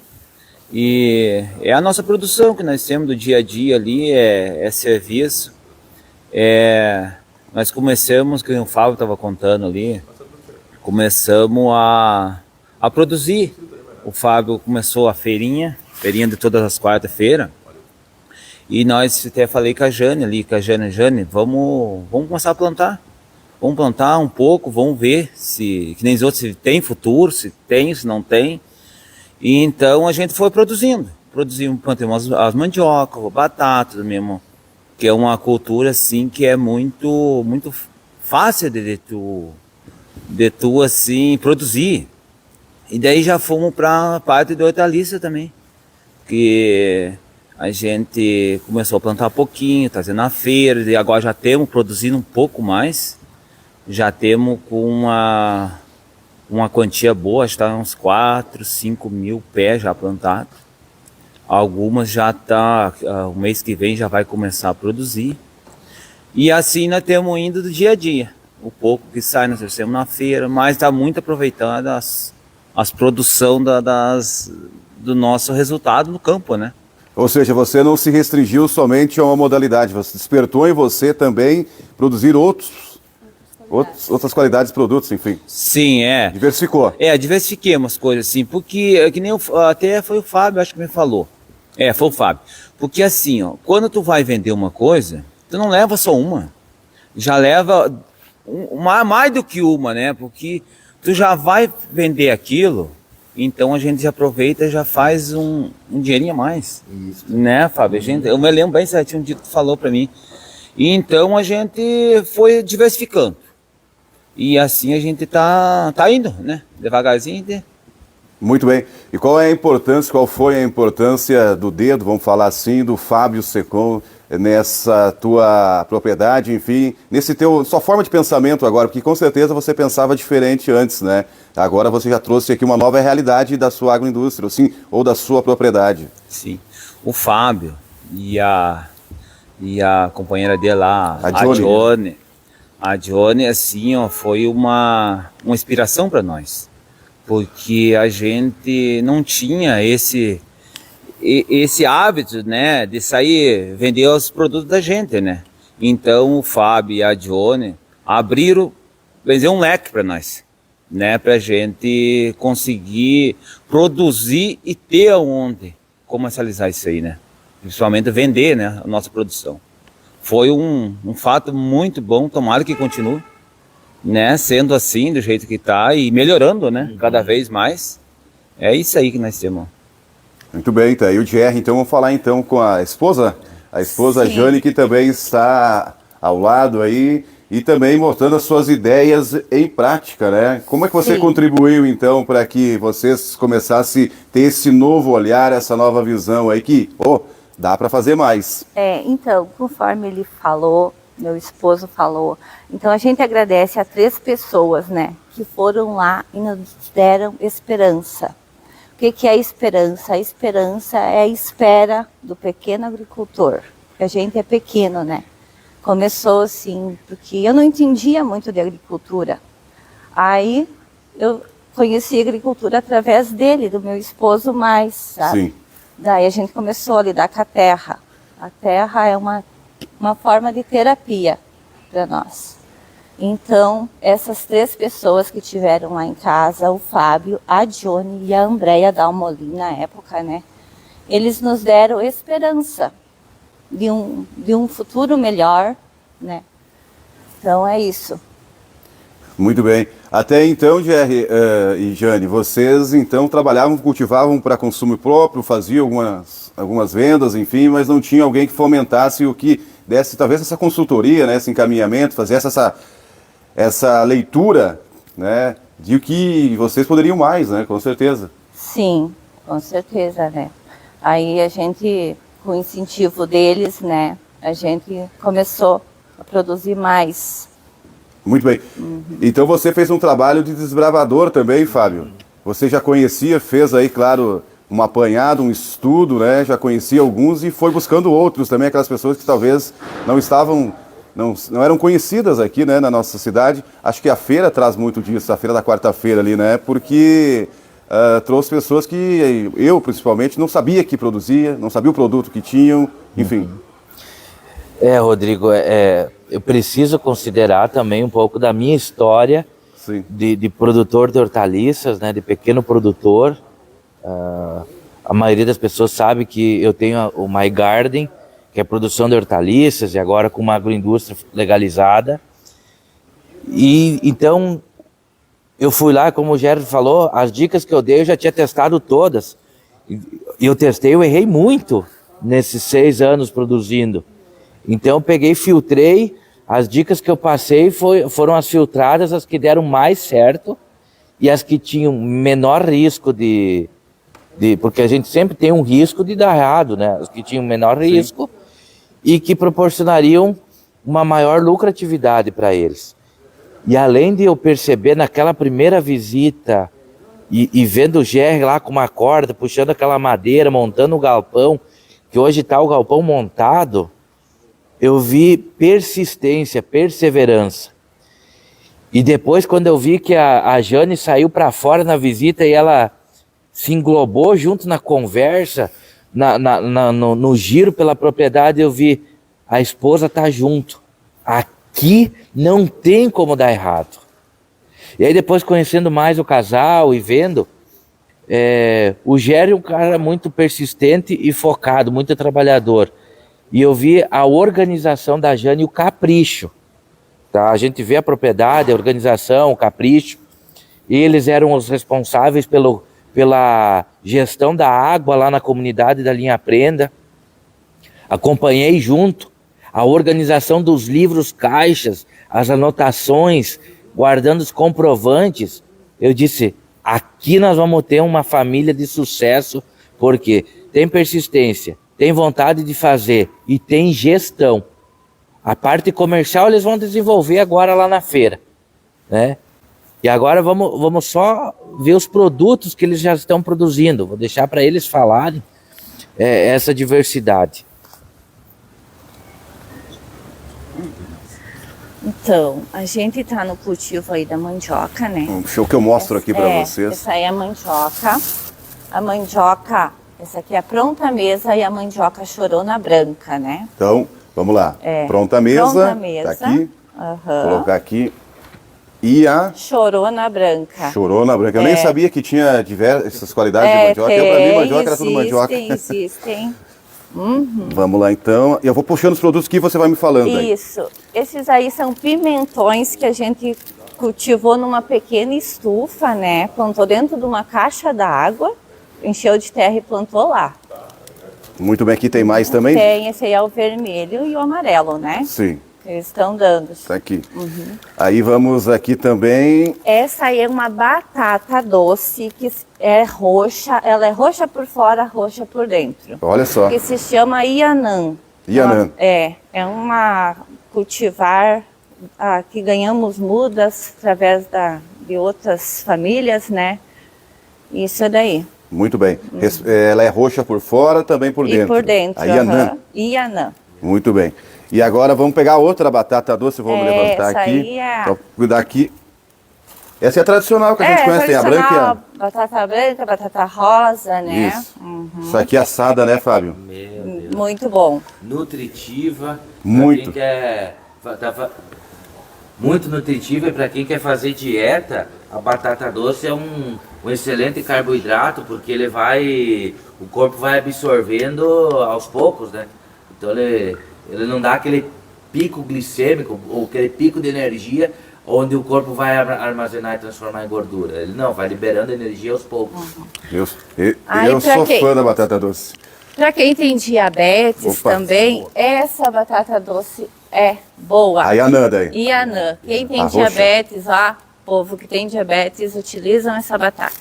E é a nossa produção que nós temos do dia a dia ali, é serviço. Nós começamos, que o Fábio estava contando ali, começamos a produzir. O Fábio começou a feirinha de todas as quartas-feiras. E nós até falei com a Jane ali, Jane, vamos começar a plantar. Vamos plantar um pouco, vamos ver que nem os outros, se tem futuro, se não tem. E então a gente foi produzindo, plantamos as mandiocas, batata mesmo, que é uma cultura assim que é muito, muito fácil de tu assim produzir. E daí já fomos para a parte de hortaliça também, que a gente começou a plantar pouquinho, trazendo na feira, e agora já temos produzindo um pouco mais, já temos com uma quantia boa, está uns 4, 5 mil pés já plantados. Algumas já o mês que vem já vai começar a produzir. E assim nós temos indo do dia a dia. O pouco que sai nós temos na feira, mas está muito aproveitada as produção do nosso resultado no campo, né? Ou seja, você não se restringiu somente a uma modalidade, você despertou em você também produzir outras qualidades de produtos, enfim. Sim, Diversificou. Diversifiquemos as coisas, assim, porque, que nem até foi o Fábio, acho que me falou. Foi o Fábio. Porque assim, ó, quando tu vai vender uma coisa, tu não leva só uma. Já leva mais do que uma, né? Porque tu já vai vender aquilo, então a gente já aproveita e já faz um dinheirinho a mais. Isso. Né, Fábio? Eu me lembro bem certinho um dia que tu falou para mim. E então a gente foi diversificando. E assim a gente tá indo, né? Devagarzinho. Muito bem. E qual foi a importância do dedo, vamos falar assim, do Fábio Secom nessa tua propriedade, enfim, sua forma de pensamento agora, porque com certeza você pensava diferente antes, né? Agora você já trouxe aqui uma nova realidade da sua agroindústria, assim, ou da sua propriedade. Sim. o Fábio e a companheira dele lá, A Johnny. A Johnny, assim, ó, foi uma inspiração para nós, porque a gente não tinha esse hábito, né, de sair vender os produtos da gente, né? Então o Fábio e a Johnny abriram, fazer um leque para nós, né, para a gente conseguir produzir e ter aonde comercializar isso aí, né? Principalmente vender, né, a nossa produção. Foi um fato muito bom, tomara que continue, né, sendo assim, do jeito que está e melhorando, né, cada vez mais. É isso aí que nós temos. Muito bem, tá aí o Jerry. Então vamos falar então com a esposa Sim. Jane, que também está ao lado aí e também mostrando as suas ideias em prática, né? Como é que você Sim. contribuiu então para que vocês começassem a ter esse novo olhar, essa nova visão aí que, dá para fazer mais? Então, conforme ele falou, meu esposo falou, então a gente agradece a 3 pessoas, né, que foram lá e nos deram esperança. O que é a esperança? A esperança é a espera do pequeno agricultor. A gente é pequeno, né? Começou assim, porque eu não entendia muito de agricultura. Aí eu conheci a agricultura através dele, do meu esposo mais, sabe? Sim. Daí a gente começou a lidar com a terra. A terra é uma forma de terapia para nós. Então, essas 3 pessoas que tiveram lá em casa, o Fábio, a Johnny e a Andréia Dalmolin na época, né? Eles nos deram esperança de um futuro melhor, né? Então é isso. Muito bem. Até então, Jerry e Jane, vocês então trabalhavam, cultivavam para consumo próprio, faziam algumas vendas, enfim, mas não tinha alguém que fomentasse o que desse talvez essa consultoria, né, esse encaminhamento, fazesse essa leitura, né, de o que vocês poderiam mais, né, com certeza. Sim, com certeza, né? Aí a gente, com o incentivo deles, né, a gente começou a produzir mais. Muito bem. Então você fez um trabalho de desbravador também, Fábio. Você já conhecia, fez aí, claro, um apanhado, um estudo, né? Já conhecia alguns e foi buscando outros também, aquelas pessoas que talvez não eram conhecidas aqui, né, na nossa cidade. Acho que a feira traz muito disso, a feira da quarta-feira ali, né? Porque trouxe pessoas que eu, principalmente, não sabia que produzia, não sabia o produto que tinham, enfim. Rodrigo, eu preciso considerar também um pouco da minha história de produtor de hortaliças, né, de pequeno produtor. A maioria das pessoas sabe que eu tenho o My Garden, que é produção de hortaliças, e agora com uma agroindústria legalizada. E então, eu fui lá, como o Gerard falou, as dicas que eu dei eu já tinha testado todas. E eu testei, eu errei muito nesses 6 anos produzindo. Então eu peguei, filtrei, as dicas que eu passei foram as filtradas, as que deram mais certo e as que tinham menor risco porque a gente sempre tem um risco de dar errado, né? As que tinham menor risco e que proporcionariam uma maior lucratividade para eles. E além de eu perceber naquela primeira visita e vendo o Jerry lá com uma corda, puxando aquela madeira, montando o galpão, que hoje está o galpão montado, eu vi persistência, perseverança. E depois, quando eu vi que a Jane saiu para fora na visita e ela se englobou junto na conversa, no giro pela propriedade, eu vi a esposa tá junto. Aqui não tem como dar errado. E aí depois, conhecendo mais o casal e vendo, o Gério é um cara muito persistente e focado, muito trabalhador. E eu vi a organização da Jane e o capricho. Tá? A gente vê a propriedade, a organização, o capricho. E eles eram os responsáveis pela gestão da água lá na comunidade da Linha Prenda. Acompanhei junto a organização dos livros caixas, as anotações, guardando os comprovantes. Eu disse, aqui nós vamos ter uma família de sucesso, porque tem persistência, tem vontade de fazer e tem gestão. A parte comercial eles vão desenvolver agora lá na feira, né? E agora vamos só ver os produtos que eles já estão produzindo. Vou deixar para eles falarem. essa diversidade? Então, a gente está no cultivo aí da mandioca, né? Um show que eu mostro aqui para vocês. Essa aí é a mandioca. A mandioca, essa aqui é a pronta mesa e a mandioca chorona branca, né? Então, vamos lá. Pronta mesa. Pronta mesa. Tá aqui. Aham. Colocar aqui. E a Chorona branca. chorona branca. Eu nem sabia que tinha diversas qualidades de mandioca. Para mim, mandioca era tudo mandioca. Existem. Vamos lá, então. Eu vou puxando os produtos que você vai me falando aí. Isso. Esses aí são pimentões que a gente cultivou numa pequena estufa, né? Plantou dentro de uma caixa d'água, encheu de terra e plantou lá. Muito bem, aqui tem mais também? Tem, esse aí é o vermelho e o amarelo, né? Sim, Que eles estão dando. tá aqui. Aí vamos aqui também. Essa aí é uma batata doce que é roxa, ela é roxa por fora, roxa por dentro. Olha só. Que se chama Yanã. Yanã. É uma cultivar que ganhamos mudas através de outras famílias, né? Isso daí. Muito bem. Ela é roxa por fora, também por dentro. E por dentro. A Yanã. Yanã. Muito bem. E agora vamos pegar outra batata doce, vamos levantar essa aqui. aí é... Então, cuidar aqui. Essa é a tradicional que a gente conhece, tem a branca e a... Batata branca, batata rosa, né? Isso. Isso aqui é assada, né, Fábio? Meu Deus. Muito bom. Nutritiva. Muito. Pra quem quer, muito nutritiva, e para quem quer fazer dieta, a batata doce é um excelente carboidrato, porque o corpo vai absorvendo aos poucos, né? Então ele não dá aquele pico glicêmico ou aquele pico de energia onde o corpo vai armazenar e transformar em gordura. Ele não, vai liberando energia aos poucos. Eu Aí, sou pra fã da batata doce. Para quem tem diabetes Opa. também, essa batata doce é boa. A Yanã daí. Yanã. Quem tem A roxa. diabetes, povo que tem diabetes, utilizam essa batata.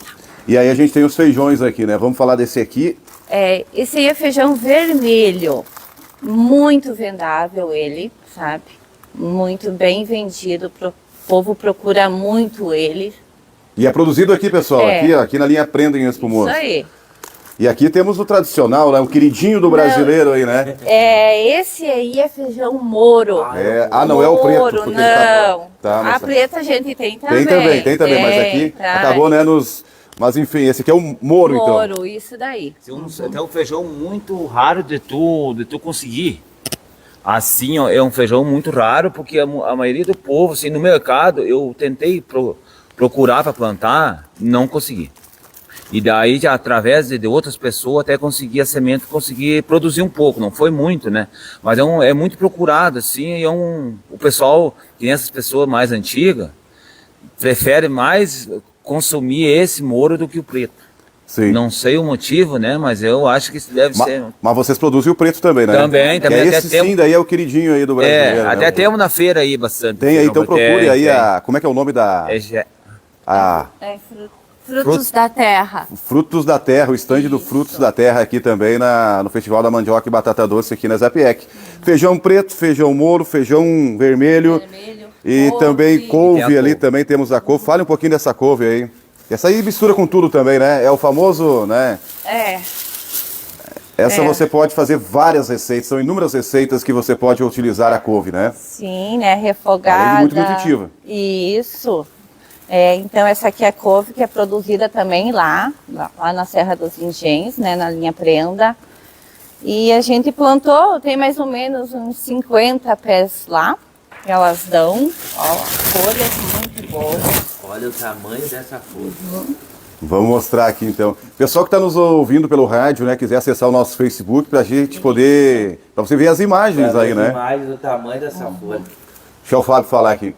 E aí a gente tem os feijões aqui, né? Vamos falar desse aqui. Esse aí é feijão vermelho. Muito vendável ele, sabe? Muito bem vendido. O povo procura muito ele. E é produzido aqui, pessoal. Aqui na linha Prendem Espumoso. Isso aí. E aqui temos o tradicional, né? O queridinho do brasileiro aí, né? Esse aí é feijão moro. Não é o preto. Moro, porque não. Tá, mas a preta a gente tem também. Tem também, mas aqui tá. acabou, né, Mas enfim, esse aqui é o moro, então. Moro, isso daí. É um feijão muito raro de tu conseguir. Assim, ó, é um feijão muito raro, porque a maioria do povo, assim, no mercado, eu tentei procurar para plantar, não consegui. E daí, já, através de outras pessoas, até consegui a semente, consegui produzir um pouco, não foi muito, né? Mas é muito procurado, assim, e o pessoal, que nem essas pessoas mais antigas, prefere mais consumir esse moro do que o preto. Sim. Não sei o motivo, né? Mas eu acho que isso deve ser. Mas vocês produzem o preto também, né? Também. Que esse sim, daí é o queridinho aí do brasileiro. Até né? temos na feira aí bastante. Tem aí, então procure aí como é que é o nome da... Frutos da terra. Frutos da Terra, o estande do Frutos da Terra aqui também no Festival da Mandioca e Batata Doce aqui na Zapiec. Feijão preto, feijão moro, feijão vermelho e couve. também couve Tem a ali, couve. também temos a couve. Fale um pouquinho dessa couve aí. Essa aí mistura com tudo também, né? É o famoso, né? Essa você pode fazer várias receitas, são inúmeras receitas que você pode utilizar a couve, né? Sim, né? Refogada. Além de muito nutritiva. Isso. Então essa aqui é a couve que é produzida também lá na Serra dos Engenhos, né? Na linha Prenda. E a gente plantou, tem mais ou menos uns 50 pés lá. Elas dão, folhas muito boas. Olha o tamanho dessa folha. Vamos mostrar aqui então. Pessoal que está nos ouvindo pelo rádio, né? Quiser acessar o nosso Facebook para a gente poder. Para você ver as imagens aí, né? Imagens do tamanho dessa folha. Deixa o Fábio falar aqui.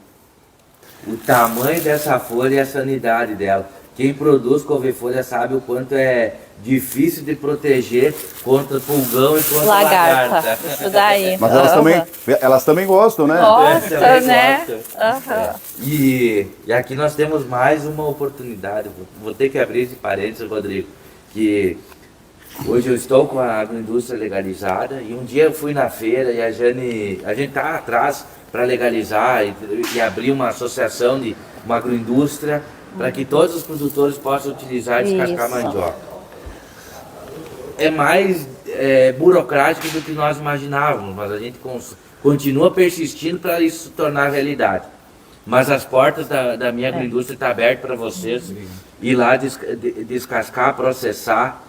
O tamanho dessa folha e a sanidade dela. Quem produz couve-folha sabe o quanto é difícil de proteger contra pulgão e contra lagarta. Isso daí. Mas elas também gostam, né? Gosta, Também né? gosta. E aqui nós temos mais uma oportunidade. Vou ter que abrir esse parênteses, Rodrigo, que hoje eu estou com a agroindústria legalizada e um dia eu fui na feira e a gente está atrás para legalizar e abrir uma associação de uma agroindústria para que todos os produtores possam utilizar e descascar Isso. mandioca. É mais burocrática do que nós imaginávamos, mas a gente continua persistindo para isso se tornar realidade. Mas as portas da minha agroindústria estão abertas para vocês ir lá descascar, processar,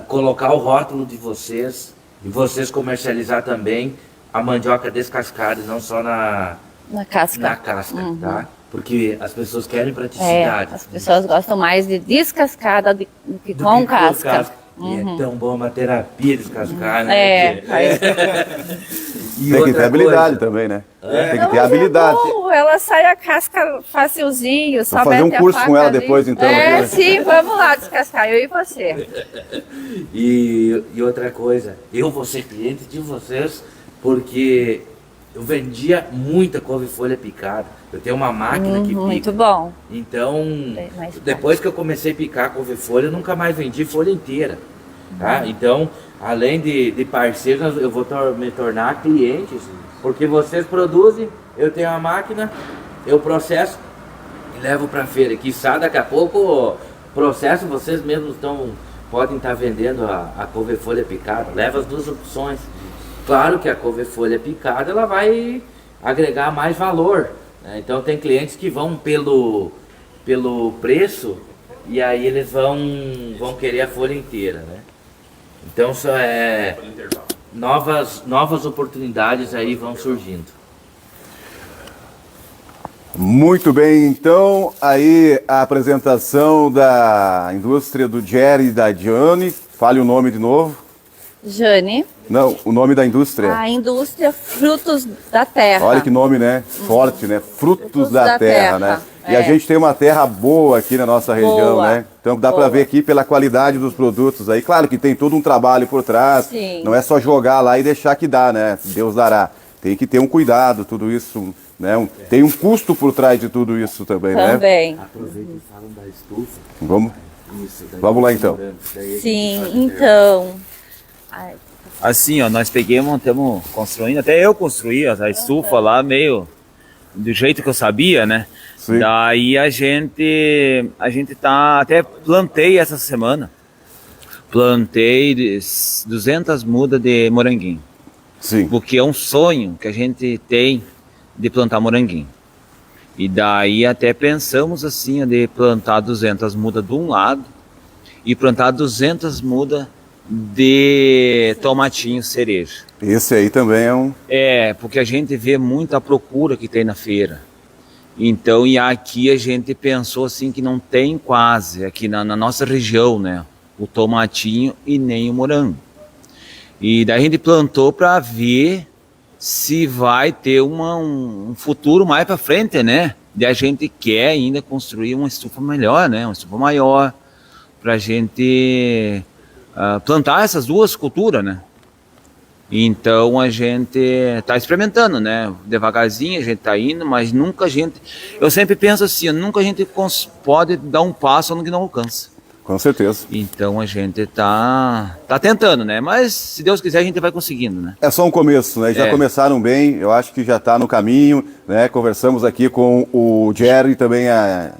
colocar o rótulo de vocês e vocês comercializar também a mandioca descascada, não só na casca, tá? Porque as pessoas querem praticidade. As pessoas gostam mais de descascada do que com casca. E é tão bom uma terapia descascar, né? E Tem que ter outra habilidade coisa, também, né? Tem que ter habilidade. Ela sai a casca facilzinho, só Vou fazer um curso com ela depois, então. Aqui. Sim, vamos lá descascar, eu e você. E outra coisa, eu vou ser cliente de vocês porque eu vendia muita couve-folha picada. Eu tenho uma máquina que pica. Muito bom. Então, depois que eu comecei a picar couve-folha, eu nunca mais vendi folha inteira. Tá? Então, além de parceiros, eu vou me tornar clientes, porque vocês produzem, eu tenho a máquina, eu processo e levo para feira. Quiçá daqui a pouco processo, vocês mesmos podem estar vendendo a couve-folha picada. Leva as duas opções. Claro que a couve-folha picada ela vai agregar mais valor, né? Então tem clientes que vão pelo preço e aí eles vão querer a folha inteira, né? Então novas oportunidades aí vão surgindo. Muito bem, então aí a apresentação da indústria do Jerry e da Diane. Fale o nome de novo. Jane. Não, o nome da indústria. A indústria Frutos da Terra. Olha que nome, né? Forte, né? Frutos da terra, né? E a gente tem uma terra boa aqui na nossa região, né? Então dá para ver aqui pela qualidade dos produtos aí. Claro que tem todo um trabalho por trás. Sim. Não é só jogar lá e deixar que dá, né? Deus dará. Tem que ter um cuidado, tudo isso, né? Tem um custo por trás de tudo isso também, né? Também. Aproveita e fala da estufa. Vamos lá então. Sim, então. Assim, ó, nós estamos construindo, até eu construí a estufa lá meio do jeito que eu sabia, né? Sim. Daí a gente até plantei essa semana. Plantei 200 mudas de moranguinho. Sim. Porque é um sonho que a gente tem de plantar moranguinho. E daí até pensamos assim, de plantar 200 mudas de um lado e plantar 200 mudas de tomatinho cereja. Esse aí também é um... Porque a gente vê muita procura que tem na feira. Então, e aqui a gente pensou assim que não tem quase, aqui na nossa região, né? O tomatinho e nem o morango. E daí a gente plantou para ver se vai ter um futuro mais para frente, né? E a gente quer ainda construir uma estufa melhor, né? Uma estufa maior, para a gente plantar essas duas culturas, né? Então a gente está experimentando, né? Devagarzinho a gente está indo, mas nunca a gente... Eu sempre penso assim, nunca a gente pode dar um passo no que não alcança. Com certeza. Então a gente tá tentando, né? Mas se Deus quiser a gente vai conseguindo, né? É só um começo, né? Já começaram bem, eu acho que já está no caminho, né? Conversamos aqui com o Jerry e também a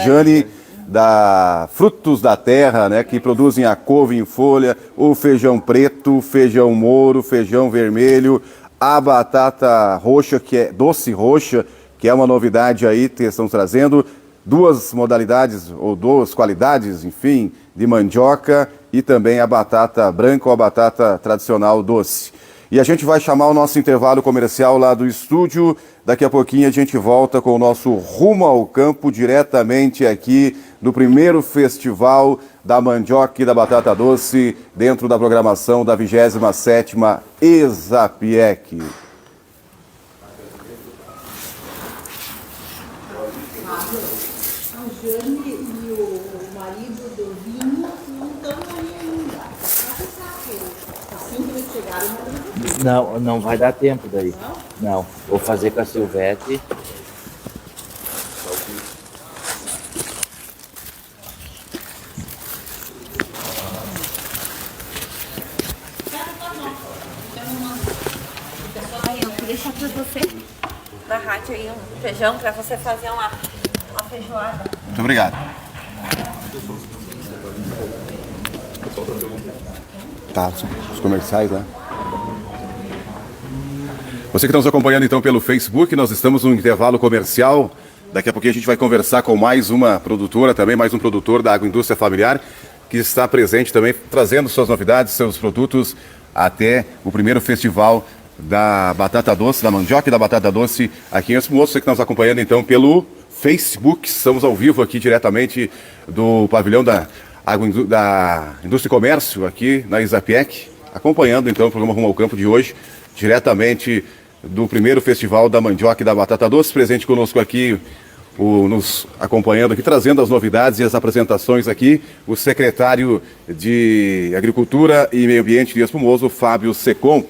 Jane, da Frutos da Terra, né? Que produzem a couve em folha, o feijão preto, feijão mouro, feijão vermelho, a batata roxa, que é doce roxa, que é uma novidade aí que estão trazendo. Duas modalidades, ou duas qualidades, enfim, de mandioca e também a batata branca ou a batata tradicional doce. E a gente vai chamar o nosso intervalo comercial lá do estúdio. Daqui a pouquinho a gente volta com o nosso Rumo ao Campo, diretamente aqui do primeiro festival da mandioca e da batata doce, dentro da programação da 27ª ESAPIEC. A Jane e o marido do Vinho não estão aí ainda. Assim que eles chegaram, Não vai dar tempo daí. Não. Vou fazer com a Silvete. Eu vou deixar para você da rádio aí um feijão para você fazer uma feijoada. Muito obrigado. Tá, os comerciais, né? Você que está nos acompanhando então pelo Facebook, nós estamos no intervalo comercial. Daqui a pouquinho a gente vai conversar com mais uma produtora também, mais um produtor da agroindústria familiar, que está presente também, trazendo suas novidades, seus produtos, até o primeiro festival da batata doce, da mandioca e da batata doce aqui em Espumoso. Você que está nos acompanhando então pelo Facebook, estamos ao vivo aqui diretamente do pavilhão da Indústria e Comércio aqui na Exapiec, acompanhando então o programa Rumo ao Campo de hoje, diretamente do primeiro festival da mandioca e da batata doce. Presente conosco aqui, nos acompanhando aqui, trazendo as novidades e as apresentações aqui, o secretário de Agricultura e Meio Ambiente de Espumoso, Fábio Secom.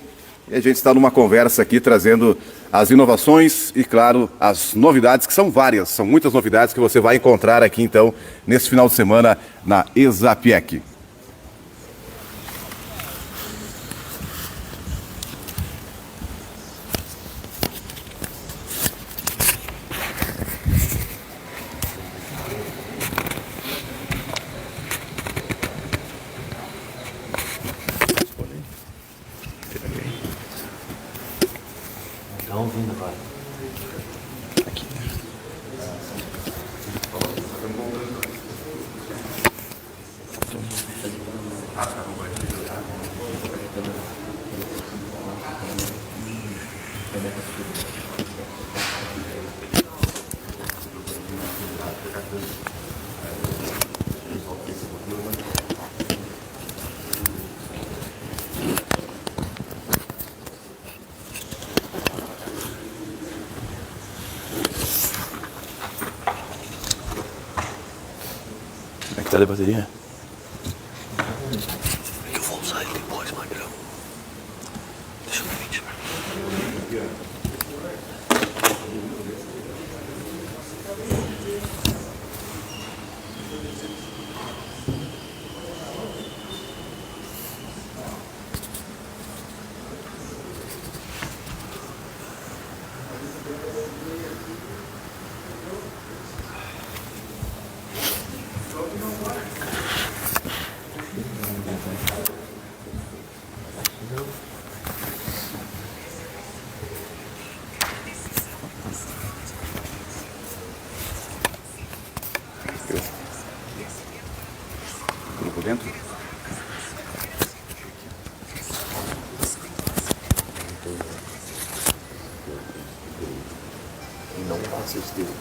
E a gente está numa conversa aqui, trazendo as inovações e, claro, as novidades, que são várias, são muitas novidades que você vai encontrar aqui, então, nesse final de semana na Exapiec. Estão ouvindo agora. Aqui. Como é que tá a bateria? É que eu vou usar ele depois, Magrão. Deixa eu ver. Tudo por dentro? Não passa esse tempo.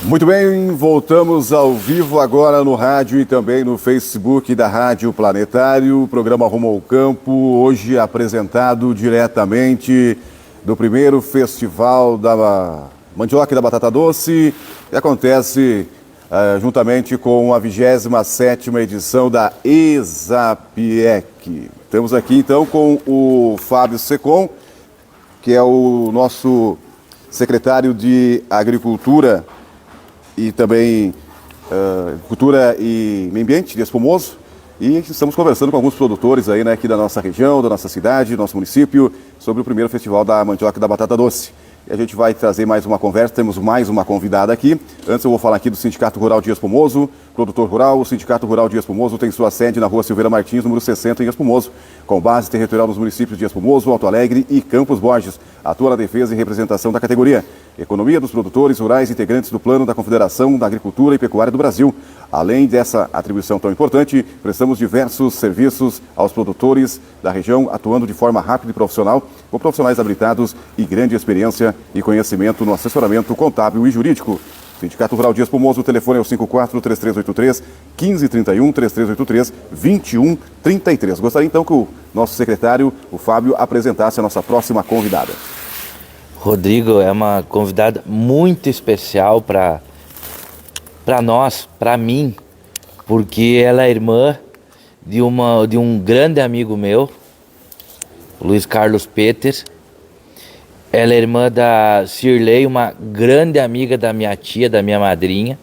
Muito bem, voltamos ao vivo agora no rádio e também no Facebook da Rádio Planetário, programa Rumo ao Campo, hoje apresentado diretamente do primeiro Festival da Mandioca e da Batata Doce, que acontece juntamente com a 27ª edição da Exapiec. Estamos aqui então com o Fábio Secom, que é o nosso secretário de Agricultura e também Cultura e Meio Ambiente de Espumoso. E estamos conversando com alguns produtores aí, né, aqui da nossa região, da nossa cidade, do nosso município, sobre o primeiro festival da mandioca e da batata doce. E a gente vai trazer mais uma conversa, temos mais uma convidada aqui. Antes eu vou falar aqui do Sindicato Rural de Espumoso, produtor rural. O Sindicato Rural de Espumoso tem sua sede na Rua Silveira Martins, número 60, em Espumoso, com base territorial nos municípios de Espumoso, Alto Alegre e Campos Borges. Atua na defesa e representação da categoria. Economia dos produtores rurais integrantes do Plano da Confederação da Agricultura e Pecuária do Brasil. Além dessa atribuição tão importante, prestamos diversos serviços aos produtores da região, atuando de forma rápida e profissional, com profissionais habilitados e grande experiência e conhecimento no assessoramento contábil e jurídico. Sindicato Rural de Espumoso, o telefone é o 54-3383-1531, 3383-2133. Gostaria então que o nosso secretário, o Fábio, apresentasse a nossa próxima convidada. Rodrigo é uma convidada muito especial para nós, para mim, porque ela é irmã de um grande amigo meu, Luiz Carlos Peter. Ela é irmã da Cirlei, uma grande amiga da minha tia, da minha madrinha.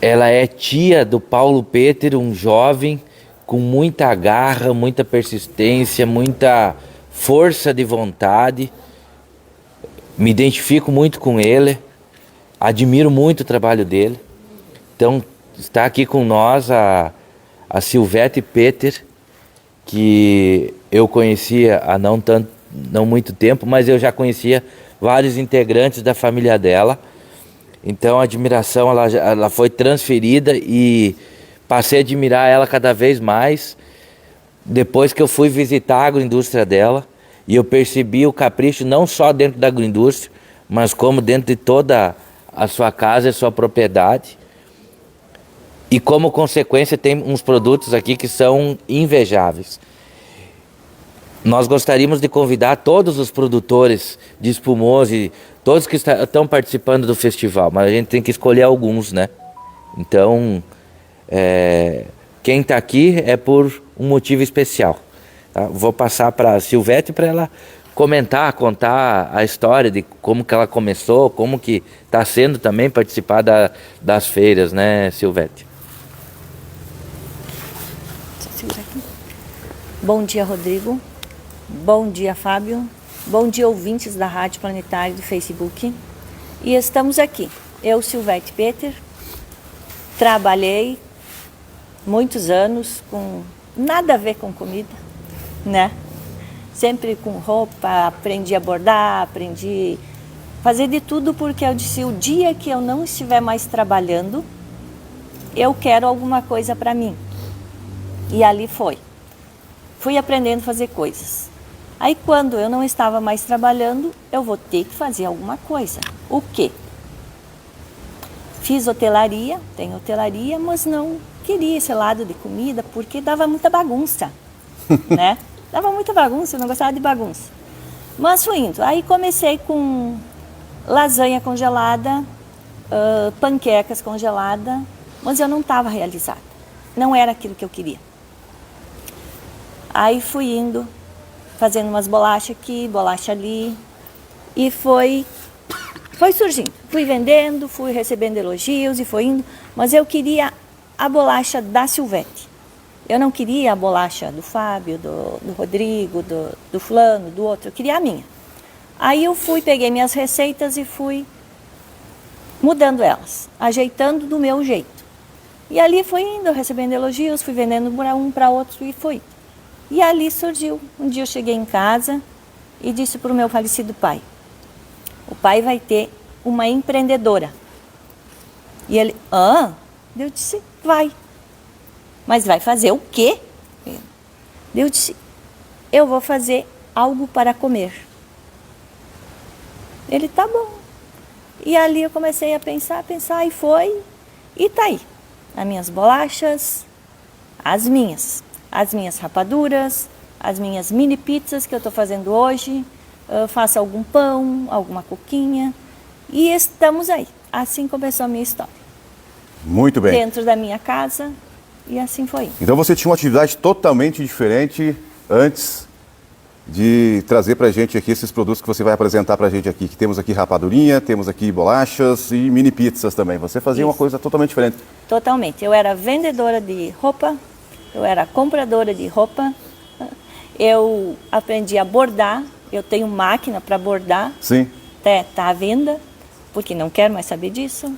Ela é tia do Paulo Peter, um jovem com muita garra, muita persistência, muita força de vontade. Me identifico muito com ele, admiro muito o trabalho dele. Então, está aqui com nós a Silvete Peter, que eu conhecia há não muito tempo, mas eu já conhecia vários integrantes da família dela. Então a admiração ela foi transferida e passei a admirar ela cada vez mais depois que eu fui visitar a agroindústria dela e eu percebi o capricho não só dentro da agroindústria, mas como dentro de toda a sua casa e sua propriedade. E como consequência tem uns produtos aqui que são invejáveis. Nós gostaríamos de convidar todos os produtores de espumoso e todos que estão participando do festival, mas a gente tem que escolher alguns, né? Então, quem está aqui é por um motivo especial. Tá? Vou passar para a Silvete para ela contar a história de como que ela começou, como que está sendo também participar das feiras, né, Silvete? Bom dia, Rodrigo. Bom dia, Fábio. Bom dia, ouvintes da Rádio Planetário do Facebook. E estamos aqui. Eu, Silvete Peter, trabalhei muitos anos com nada a ver com comida, né? Sempre com roupa, aprendi a bordar, aprendi a fazer de tudo, porque eu disse, o dia que eu não estiver mais trabalhando, eu quero alguma coisa para mim. E ali foi. Fui aprendendo a fazer coisas. Aí quando eu não estava mais trabalhando, eu vou ter que fazer alguma coisa. O quê? Fiz hotelaria, tenho hotelaria, mas não queria esse lado de comida porque dava muita bagunça, né? Dava muita bagunça, eu não gostava de bagunça. Mas fui indo. Aí comecei com lasanha congelada, panquecas congeladas, mas eu não estava realizada. Não era aquilo que eu queria. Aí fui indo, fazendo umas bolachas aqui, bolacha ali, e foi surgindo. Fui vendendo, fui recebendo elogios e foi indo, mas eu queria a bolacha da Silvete. Eu não queria a bolacha do Fábio, do Rodrigo, do fulano, do outro, eu queria a minha. Aí eu peguei minhas receitas e fui mudando elas, ajeitando do meu jeito. E ali foi indo, recebendo elogios, fui vendendo para um, para outro e foi. E ali surgiu. Um dia eu cheguei em casa e disse para o meu falecido pai, o pai vai ter uma empreendedora. E ele, eu disse, vai. Mas vai fazer o quê? Eu disse, eu vou fazer algo para comer. Ele, tá bom. E ali eu comecei a pensar e foi. E tá aí. As minhas bolachas, as minhas rapaduras, as minhas mini pizzas que eu estou fazendo hoje, faço algum pão, alguma coquinha e estamos aí. Assim começou a minha história. Muito bem. Dentro da minha casa e assim foi. Então você tinha uma atividade totalmente diferente antes de trazer para a gente aqui esses produtos que você vai apresentar para a gente aqui. Que temos aqui rapadurinha, temos aqui bolachas e mini pizzas também. Você fazia Isso. Uma coisa totalmente diferente. Totalmente. Eu era vendedora de roupa, eu era compradora de roupa, eu aprendi a bordar, eu tenho máquina para bordar. Sim. Tá à venda, porque não quero mais saber disso.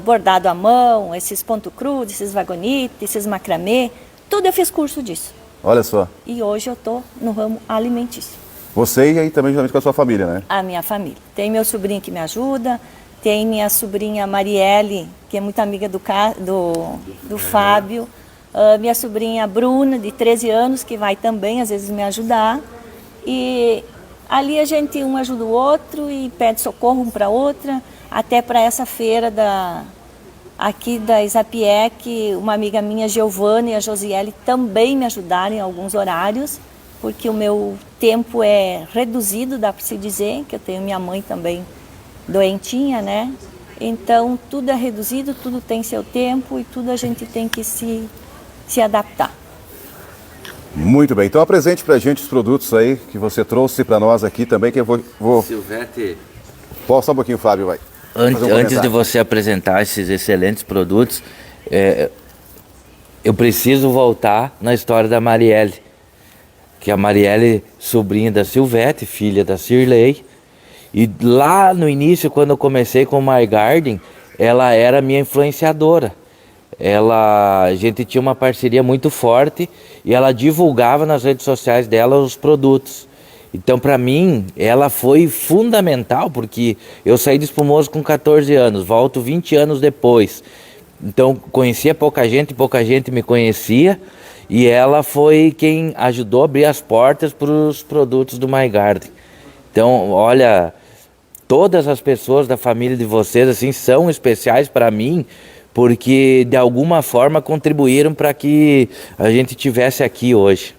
Bordado à mão, esses ponto cruz, esses vagonites, esses macramê, tudo eu fiz curso disso. Olha só. E hoje eu estou no ramo alimentício. Você e aí também justamente com a sua família, né? A minha família. Tem meu sobrinho que me ajuda, tem minha sobrinha Marielle, que é muito amiga do Fábio, minha sobrinha Bruna, de 13 anos, que vai também às vezes me ajudar. E ali a gente um ajuda o outro e pede socorro um para outra, até para essa feira aqui da Isapiec, uma amiga minha, Giovana, e a Josiele também me ajudaram em alguns horários, porque o meu tempo é reduzido, dá para se dizer, que eu tenho minha mãe também doentinha, né? Então tudo é reduzido, tudo tem seu tempo e tudo a gente tem que se adaptar. Muito bem, então apresente pra gente os produtos aí que você trouxe para nós aqui também, que eu vou... Silvete. Só um pouquinho, Fábio, vai. fazer um Antes de comentário. você apresentar esses excelentes produtos, eu preciso voltar na história da Marielle, que a Marielle, sobrinha da Silvete, filha da Cirlei, e lá no início, quando eu comecei com o My Garden, ela era minha influenciadora. A gente tinha uma parceria muito forte e ela divulgava nas redes sociais dela os produtos. Então, para mim, ela foi fundamental, porque eu saí de Espumoso com 14 anos, volto 20 anos depois. Então, conhecia pouca gente me conhecia, e ela foi quem ajudou a abrir as portas para os produtos do My Garden. Então, olha, todas as pessoas da família de vocês assim são especiais para mim, porque de alguma forma contribuíram para que a gente estivesse aqui hoje.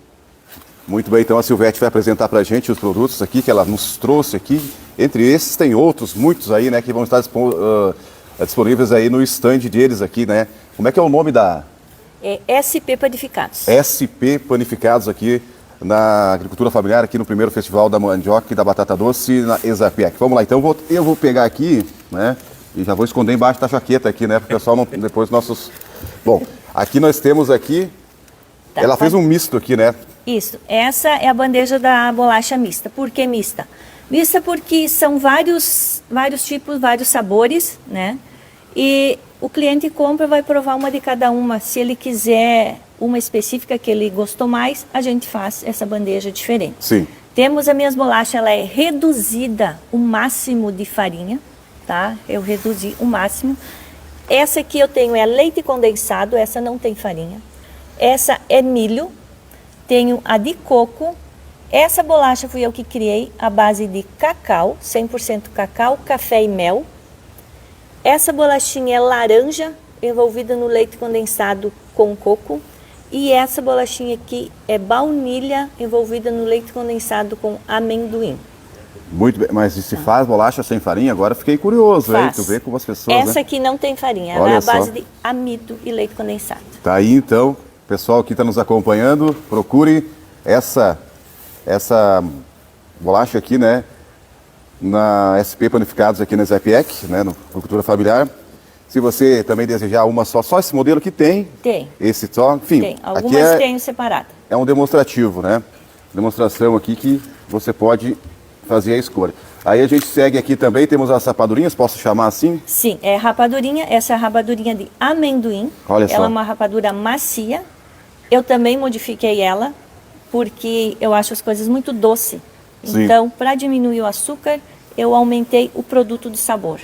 Muito bem, então a Silvete vai apresentar para a gente os produtos aqui que ela nos trouxe aqui. Entre esses tem outros, muitos aí, né, que vão estar disponíveis aí no stand deles aqui, né? Como é que é o nome da... É SP Panificados. SP Panificados aqui na agricultura familiar, aqui no primeiro festival da mandioca e da batata doce na Exapec. Vamos lá, então eu vou pegar aqui, né, e já vou esconder embaixo da jaqueta aqui, né, para o pessoal não, depois nossos... Bom, aqui nós temos aqui, Tá, ela fez um misto aqui, né? Isso, essa é a bandeja da bolacha mista. Por que mista? Mista porque são vários tipos, vários sabores, né? E o cliente compra, vai provar uma de cada uma. Se ele quiser uma específica que ele gostou mais, a gente faz essa bandeja diferente. Sim. Temos as minhas bolachas, ela é reduzida o máximo de farinha, tá? Eu reduzi o máximo. Essa aqui eu tenho é leite condensado, essa não tem farinha. Essa é milho. Tenho a de coco. Essa bolacha fui eu que criei, a base de cacau, 100% cacau, café e mel. Essa bolachinha é laranja, envolvida no leite condensado com coco. E essa bolachinha aqui é baunilha, envolvida no leite condensado com amendoim. Muito bem, mas e se faz bolacha sem farinha? Agora fiquei curioso, hein? Tu vê como as pessoas, Essa né? aqui não tem farinha, ela Olha é a base só. de amido e leite condensado. Tá aí então, pessoal que está nos acompanhando, procure essa bolacha aqui, né? Na SP Panificados aqui na Zapec, né? No Agricultura Familiar. Se você também desejar uma só esse modelo que tem. Tem. Esse só, enfim. Tem, aqui algumas tenho separada. é um demonstrativo, né? Demonstração aqui que você pode fazer a escolha. Aí a gente segue aqui também, temos as rapadurinhas, posso chamar assim? Sim, é rapadurinha, essa é a rapadurinha de amendoim. Olha só. Ela é uma rapadura macia. Eu também modifiquei ela, porque eu acho as coisas muito doce. Sim. Então, para diminuir o açúcar, eu aumentei o produto de sabor.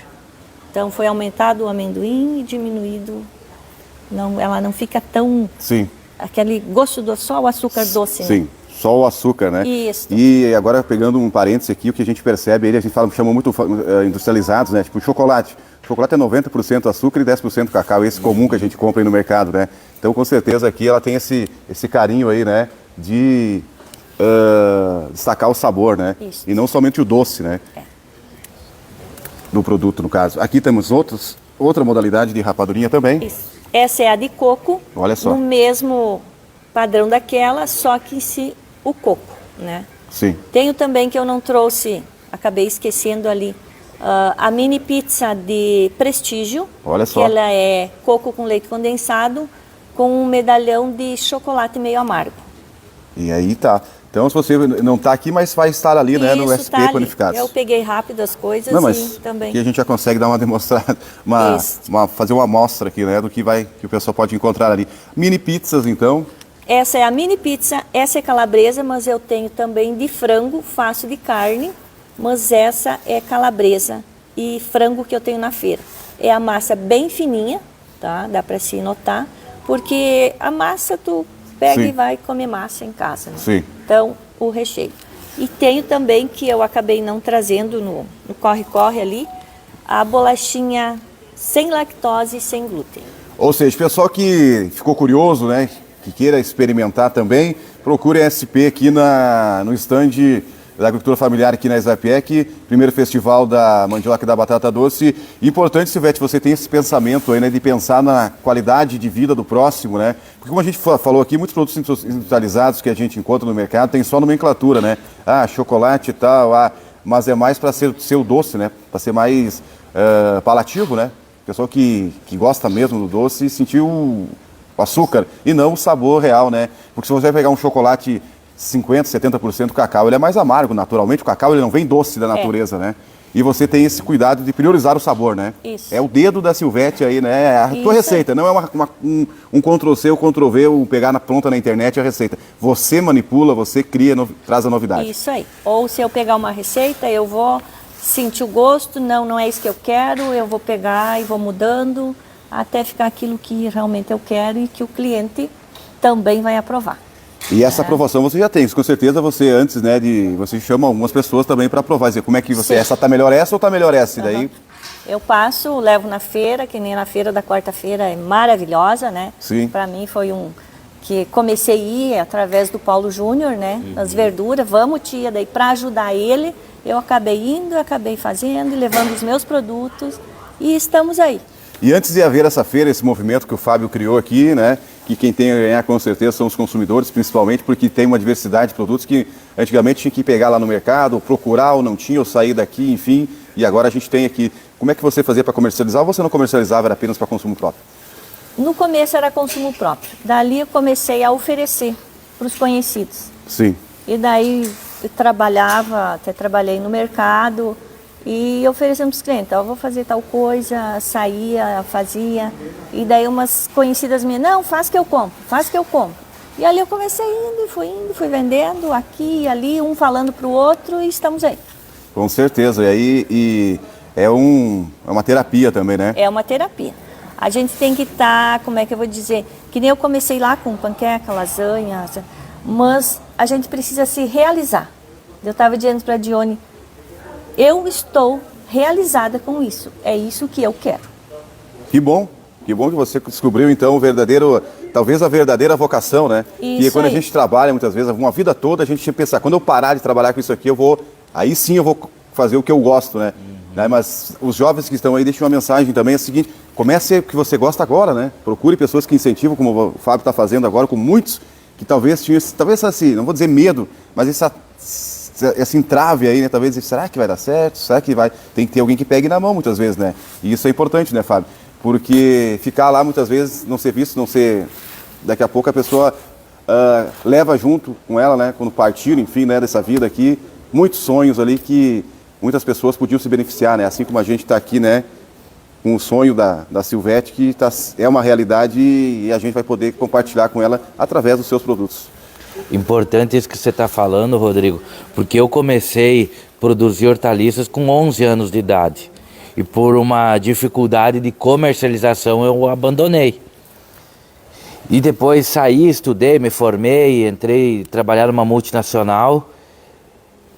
Então, foi aumentado o amendoim e diminuído. Não, ela não fica tão... Sim. Aquele gosto do só o açúcar doce, né? Sim, só o açúcar, né? Isso. E agora, pegando um parênteses aqui, o que a gente percebe, a gente chama muito industrializados, né? Tipo chocolate. Chocolate é 90% açúcar e 10% cacau, esse comum que a gente compra aí no mercado, né? Então, com certeza aqui ela tem esse carinho aí, né? De destacar o sabor, né? Isso. E não somente o doce, né? Do produto, no caso. Aqui temos outra modalidade de rapadurinha também. Isso. Essa é a de coco. Olha só. No mesmo padrão daquela, só que o coco, né? Sim. Tenho também que eu não trouxe, acabei esquecendo ali, a mini pizza de prestígio. Olha só. Que ela é coco com leite condensado com um medalhão de chocolate meio amargo. E aí tá. Então, se você não está aqui, mas vai estar ali, né, no Isso, SP tá ali. Panificados. Eu peguei rápido as coisas Não, mas e também... aqui a gente já consegue dar uma demonstrada, fazer uma amostra aqui, né, do que o pessoal pode encontrar ali. Mini pizzas, então. Essa é a mini pizza, essa é calabresa, mas eu tenho também de frango, faço de carne, mas essa é calabresa e frango que eu tenho na feira. É a massa bem fininha, tá? Dá para se notar, porque a massa tu pega Sim. e vai comer massa em casa, né? Sim. Então, o recheio. E tenho também, que eu acabei não trazendo no corre-corre ali, a bolachinha sem lactose e sem glúten. Ou seja, pessoal que ficou curioso, né, que queira experimentar também, procure a SP aqui no stand da agricultura familiar aqui na Exapec, primeiro festival da mandioca e da batata doce. Importante, Silvete, você tem esse pensamento aí, né, de pensar na qualidade de vida do próximo, né? Porque como a gente falou aqui, muitos produtos industrializados que a gente encontra no mercado tem só nomenclatura, né? Ah, chocolate e tal, mas é mais para ser o doce, né? Para ser mais palativo, né? Pessoa que gosta mesmo do doce sentiu o açúcar e não o sabor real, né? Porque se você pegar um chocolate 50%, 70% cacau, ele é mais amargo naturalmente. O cacau ele não vem doce da natureza, né? E você tem esse cuidado de priorizar o sabor, né? Isso. É o dedo da Silvete aí, né? É a tua receita, não é um Ctrl-C ou Ctrl-V, ou pegar pronta na internet a receita. Você manipula, você cria, traz a novidade. Isso aí. Ou se eu pegar uma receita, eu vou sentir o gosto, não é isso que eu quero, eu vou pegar e vou mudando até ficar aquilo que realmente eu quero e que o cliente também vai aprovar. E essa aprovação você já tem, com certeza você antes, né, você chama algumas pessoas também para aprovar, dizer como é que você, essa tá melhor essa ou tá melhor essa, e daí... Eu passo, levo na feira, que nem na feira da quarta-feira, é maravilhosa, né? Sim. Para mim foi que comecei a ir através do Paulo Júnior, né? As verduras, vamos tia, daí para ajudar ele, eu acabei indo, acabei fazendo e levando os meus produtos e estamos aí. E antes de haver essa feira, esse movimento que o Fábio criou aqui, né, que quem tem a ganhar com certeza são os consumidores, principalmente porque tem uma diversidade de produtos que antigamente tinha que pegar lá no mercado, ou procurar ou não tinha, ou sair daqui, enfim, e agora a gente tem aqui. Como é que você fazia para comercializar ou você não comercializava, era apenas para consumo próprio? No começo era consumo próprio, dali eu comecei a oferecer para os conhecidos. Sim. E daí eu até trabalhei no mercado e oferecendo para os clientes, eu vou fazer tal coisa, saía, fazia. E daí umas conhecidas minhas, não, faz que eu compro. E ali eu comecei fui vendendo aqui e ali, um falando para o outro e estamos aí. Com certeza, e aí é uma terapia também, né? É uma terapia. A gente tem que estar, como é que eu vou dizer, que nem eu comecei lá com panqueca, lasanha, mas a gente precisa se realizar. Eu estava dizendo para a Dione, eu estou realizada com isso, é isso que eu quero. Que bom que você descobriu então talvez a verdadeira vocação, né? Isso e quando aí. a gente trabalha muitas vezes, uma vida toda, a gente tinha que pensar, quando eu parar de trabalhar com isso aqui, aí sim eu vou fazer o que eu gosto, né? Mas os jovens que estão aí, deixem uma mensagem também, é a seguinte, comece o que você gosta agora, né? Procure pessoas que incentivam, como o Fábio está fazendo agora, com muitos que talvez tinham, assim, não vou dizer medo, mas esse entrave aí, né? Talvez, será que vai dar certo? Será que vai? Tem que ter alguém que pegue na mão muitas vezes, né? E isso é importante, né, Fábio? Porque ficar lá muitas vezes, não ser visto, daqui a pouco a pessoa leva junto com ela, né? Quando partir, enfim, né, dessa vida aqui, muitos sonhos ali que muitas pessoas podiam se beneficiar, né? Assim como a gente está aqui, né? Com o sonho da Silvete, que é uma realidade e a gente vai poder compartilhar com ela através dos seus produtos. Importante isso que você está falando, Rodrigo, porque eu comecei a produzir hortaliças com 11 anos de idade e por uma dificuldade de comercialização eu abandonei. E depois saí, estudei, me formei, entrei trabalhar numa multinacional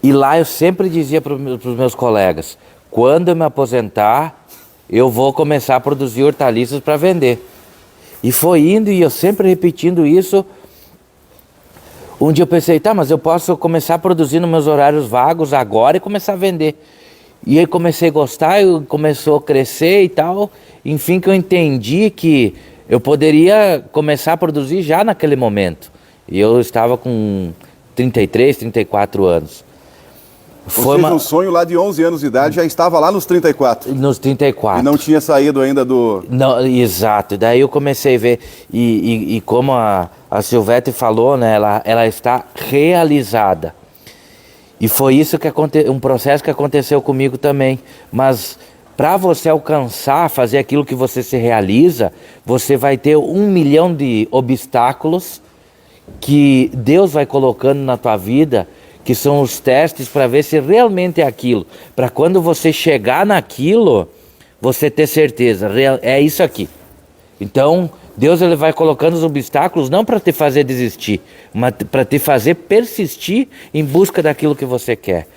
e lá eu sempre dizia para os meus colegas, quando eu me aposentar, eu vou começar a produzir hortaliças para vender. E foi indo e eu sempre repetindo isso. Um dia eu pensei, mas eu posso começar a produzir nos meus horários vagos agora e começar a vender. E aí comecei a gostar, começou a crescer e tal. Enfim, que eu entendi que eu poderia começar a produzir já naquele momento. E eu estava com 33, 34 anos. Foi um sonho lá de 11 anos de idade, já estava lá nos 34. Nos 34. E não tinha saído ainda do... Não, exato, daí eu comecei a ver, e como a Silvete falou, né, ela está realizada. E foi isso um processo que aconteceu comigo também. Mas para você alcançar, fazer aquilo que você se realiza, você vai ter 1 milhão de obstáculos que Deus vai colocando na tua vida, que são os testes para ver se realmente é aquilo. Para quando você chegar naquilo, você ter certeza, é isso aqui. Então, Deus ele vai colocando os obstáculos não para te fazer desistir, mas para te fazer persistir em busca daquilo que você quer.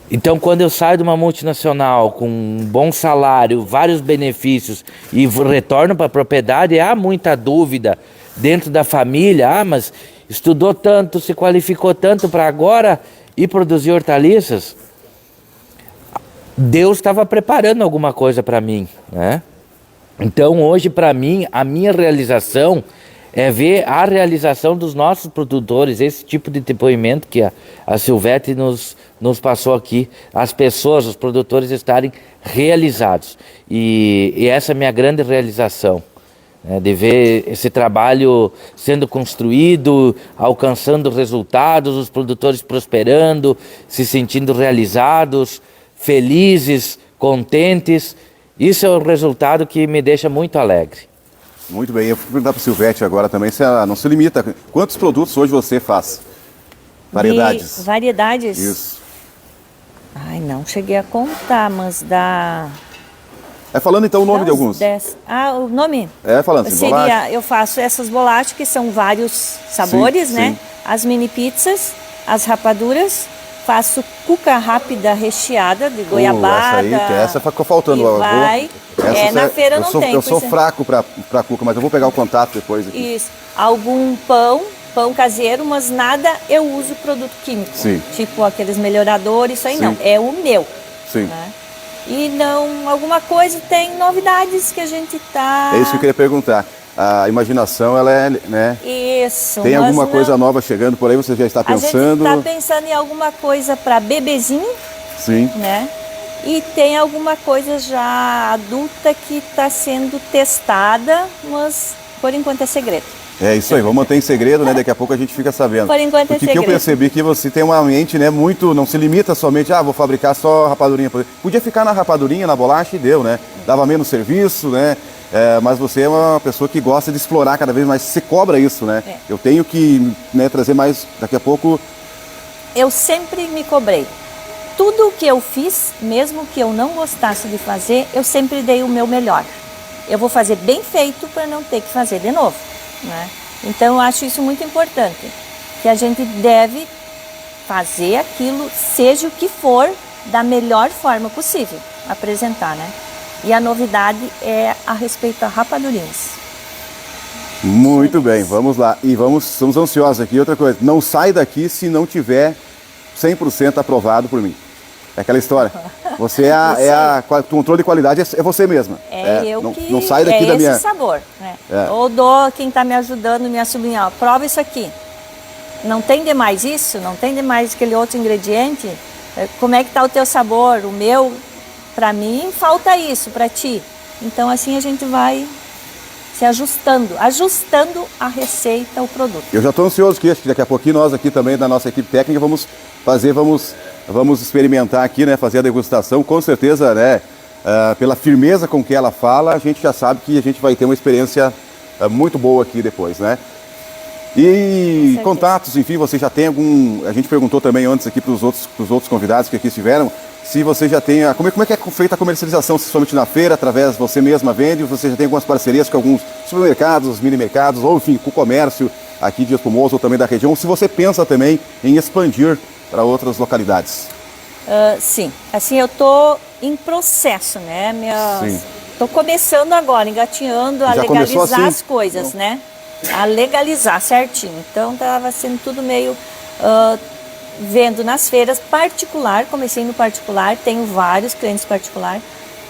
Então, quando eu saio de uma multinacional com um bom salário, vários benefícios e retorno para a propriedade, há muita dúvida dentro da família, mas estudou tanto, se qualificou tanto para agora ir produzir hortaliças. Deus estava preparando alguma coisa para mim, né? Então hoje para mim, a minha realização é ver a realização dos nossos produtores, esse tipo de depoimento que a Silvete nos passou aqui, as pessoas, os produtores estarem realizados. E essa é a minha grande realização, né, de ver esse trabalho sendo construído, alcançando resultados, os produtores prosperando, se sentindo realizados, felizes, contentes. Isso é o resultado que me deixa muito alegre. Muito bem, eu vou perguntar para a Silvete agora também, se ela não se limita. Quantos produtos hoje você faz? Variedades? Variedades? Isso. Ai, não cheguei a contar, mas dá... Falando então o nome dá de alguns. 10. Ah, o nome? Falando assim, Seria, bolacha. eu faço essas bolachas que são vários sabores, Sim, né? sim. As mini pizzas, as rapaduras, faço cuca rápida recheada de goiabada. Essa ficou faltando. E vai. Na feira não tem. Eu sou fraco para cuca, mas eu vou pegar o contato depois aqui. Isso. Algum pão caseiro, mas nada eu uso produto químico. Sim. Tipo aqueles melhoradores, isso aí Sim. não. É o meu. Sim. Né? E não, alguma coisa, tem novidades que a gente tá... É isso que eu queria perguntar. A imaginação, ela é, né? Isso. Tem mas alguma não- coisa nova chegando por aí? Você já está pensando? A gente está pensando em alguma coisa para bebezinho, Sim. né? E tem alguma coisa já adulta que está sendo testada, mas por enquanto é segredo. É isso aí, vamos manter em segredo, né? Daqui a pouco a gente fica sabendo. Por enquanto é Porque que eu segredo. percebi que você tem uma mente, né, muito, não se limita somente, vou fabricar só rapadurinha. Podia ficar na rapadurinha, na bolacha e deu, né? Dava menos serviço, né? Mas você é uma pessoa que gosta de explorar cada vez mais, você cobra isso, né? É. Eu tenho que, né, trazer mais, daqui a pouco, Eu sempre me cobrei. Tudo o que eu fiz, mesmo que eu não gostasse de fazer, eu sempre dei o meu melhor. Eu vou fazer bem feito para não ter que fazer de novo, né? Então eu acho isso muito importante, que a gente deve fazer aquilo, seja o que for, da melhor forma possível, apresentar, né? E a novidade é a respeito a rapadurinhas. muito bem, vamos lá. E estamos ansiosos aqui. Outra coisa, não sai daqui se não tiver 100% aprovado por mim. É aquela história. Você o controle de qualidade é você mesma. Não sai daqui da minha... esse sabor, né? É. Ou dou quem está me ajudando, minha sobrinha, ó, prova isso aqui. Não tem demais isso? Não tem demais aquele outro ingrediente? Como é que está o teu sabor? O meu, para mim, falta isso, para ti. Então assim a gente vai se ajustando a receita, o produto. Eu já estou ansioso que acho que daqui a pouquinho nós aqui também da nossa equipe técnica vamos experimentar aqui, né, fazer a degustação, com certeza, né, pela firmeza com que ela fala, a gente já sabe que a gente vai ter uma experiência muito boa aqui depois, né? E contatos, enfim, você já tem algum... A gente perguntou também antes aqui para os outros convidados que aqui estiveram, se você já tem... Como é que é feita a comercialização, se somente na feira, através você mesma vende, ou você já tem algumas parcerias com alguns supermercados, mini-mercados, ou enfim, com o comércio aqui de Dias Formoso ou também da região, se você pensa também em expandir para outras localidades. Sim, assim eu tô em processo, né? Tô começando agora, engatinhando a Já começou legalizar assim? as coisas, né? A legalizar certinho. Então tava sendo tudo meio vendo nas feiras particular, comecei no particular, tenho vários clientes particular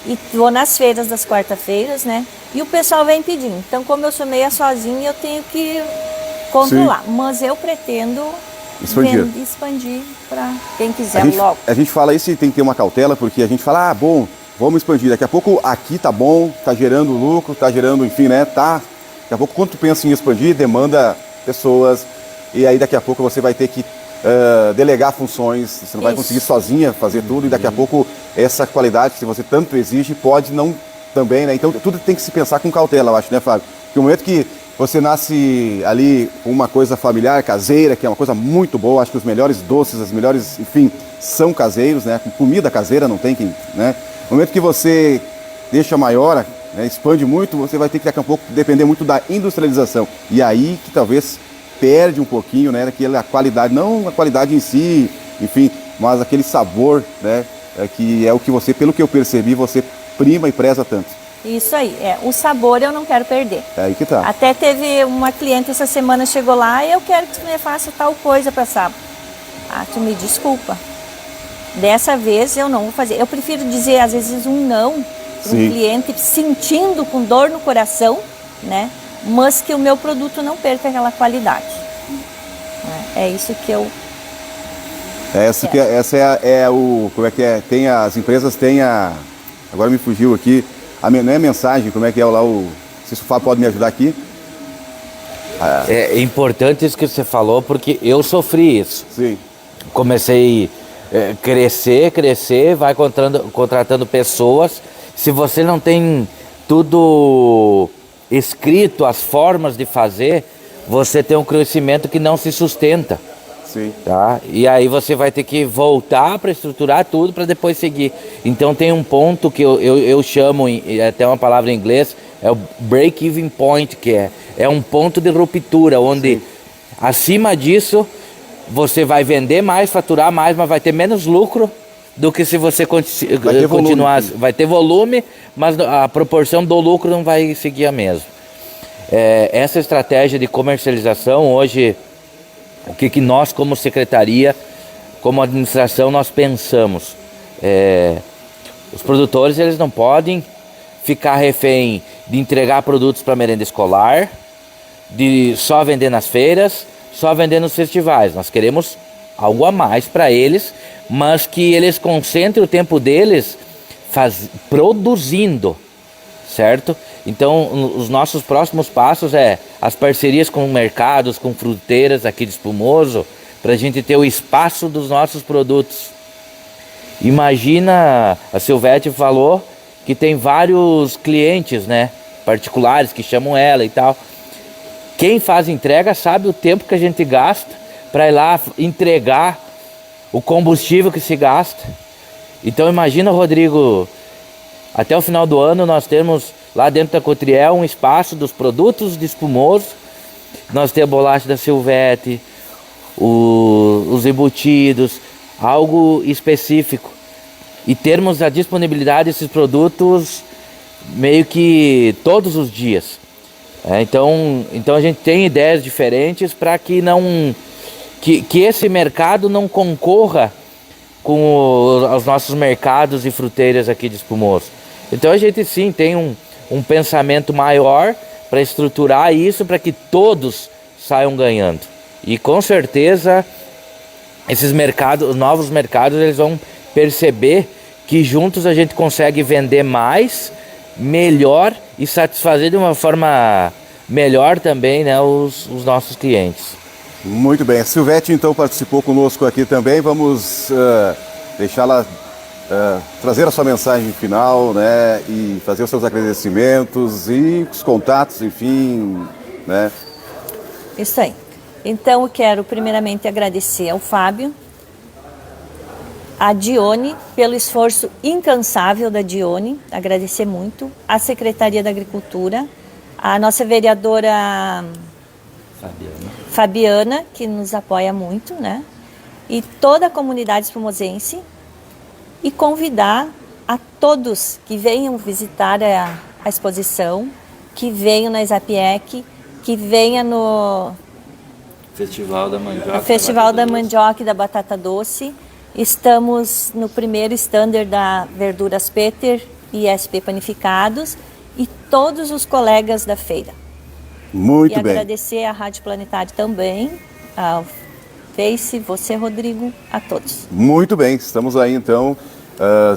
e vou nas feiras das quarta-feiras, né? E o pessoal vem pedindo. Então, como eu sou meia sozinha, eu tenho que controlar. Mas eu pretendo expandir para quem quiser logo. A gente fala isso e tem que ter uma cautela, porque a gente fala, bom, vamos expandir. Daqui a pouco aqui tá bom, tá gerando lucro, tá gerando, enfim, né? Daqui a pouco, quando tu pensa em expandir, demanda pessoas, e aí daqui a pouco você vai ter que delegar funções, você não vai conseguir sozinha fazer tudo, e daqui a pouco essa qualidade que você tanto exige pode não também, né? Então tudo tem que se pensar com cautela, eu acho, né, Fábio? Porque o momento que você nasce ali com uma coisa familiar, caseira, que é uma coisa muito boa, acho que os melhores doces, as melhores, enfim, são caseiros, né? Com comida caseira não tem quem, né? No momento que você deixa maior, né, expande muito, você vai ter que daqui a pouco depender muito da industrialização. E aí que talvez perde um pouquinho, né, daquela qualidade, não a qualidade em si, enfim, mas aquele sabor, né, que é o que você, pelo que eu percebi, você prima e preza tanto. Isso aí, o sabor eu não quero perder. É aí que tá. Até teve uma cliente essa semana, chegou lá, eu quero que tu me faça tal coisa para sábado. Ah, tu me desculpa. Dessa vez eu não vou fazer. Eu prefiro dizer, às vezes, um não para um cliente sentindo com dor no coração, né? mas que o meu produto não perca aquela qualidade. É isso que eu... Essa é o... Como é que é? Tem as empresas têm a... Agora me fugiu aqui. Não é mensagem, como é que é lá o... Se o Fábio pode me ajudar aqui. É importante isso que você falou, porque eu sofri isso. Sim. Comecei a crescer, vai contratando pessoas. Se você não tem tudo escrito, as formas de fazer, você tem um crescimento que não se sustenta. Sim. Tá? E aí você vai ter que voltar para estruturar tudo para depois seguir. Então tem um ponto que eu chamo, até uma palavra em inglês, é o break-even point, que é um ponto de ruptura, onde acima disso você vai vender mais, faturar mais, mas vai ter menos lucro do que se você continuar. Vai ter volume, mas a proporção do lucro não vai seguir a mesma. Essa estratégia de comercialização hoje, o que nós como secretaria, como administração, nós pensamos? Os produtores, eles não podem ficar refém de entregar produtos para merenda escolar, de só vender nas feiras, só vender nos festivais. Nós queremos algo a mais para eles, mas que eles concentrem o tempo deles produzindo, certo? Então, os nossos próximos passos as parcerias com mercados, com fruteiras aqui de Espumoso, para a gente ter o espaço dos nossos produtos. Imagina, a Silvete falou que tem vários clientes, né, particulares que chamam ela e tal. Quem faz entrega sabe o tempo que a gente gasta para ir lá entregar, o combustível que se gasta. Então imagina, Rodrigo, até o final do ano nós temos lá dentro da Cotriel um espaço dos produtos de Espumoso. Nós temos a bolacha da Silvete, os embutidos, algo específico. E termos a disponibilidade desses produtos meio que todos os dias. Então a gente tem ideias diferentes para que esse mercado não concorra com os nossos mercados e fruteiras aqui de Espumoso. Então a gente sim tem um pensamento maior para estruturar isso, para que todos saiam ganhando. E com certeza esses mercados, novos mercados, eles vão perceber que juntos a gente consegue vender mais, melhor e satisfazer de uma forma melhor também, né, os nossos clientes. Muito bem. A Silvete então participou conosco aqui também. Vamos deixá-la trazer a sua mensagem final, né, e fazer os seus agradecimentos e os contatos, enfim, né? Isso aí. Então eu quero primeiramente agradecer ao Fábio, a Dione, pelo esforço incansável da Dione, agradecer muito, a Secretaria da Agricultura, a nossa vereadora Fabiana, que nos apoia muito, né? E toda a comunidade espumosense, e convidar a todos que venham visitar a exposição, que venham na Exapiec, que venham no Festival da Mandioca. Festival da Mandioca e da Batata Doce. Estamos no primeiro stander da Verduras Peter e SP Panificados e todos os colegas da feira. Muito bem. E agradecer à Rádio Planetário também, ao Face, você, Rodrigo, a todos. Muito bem, estamos aí então,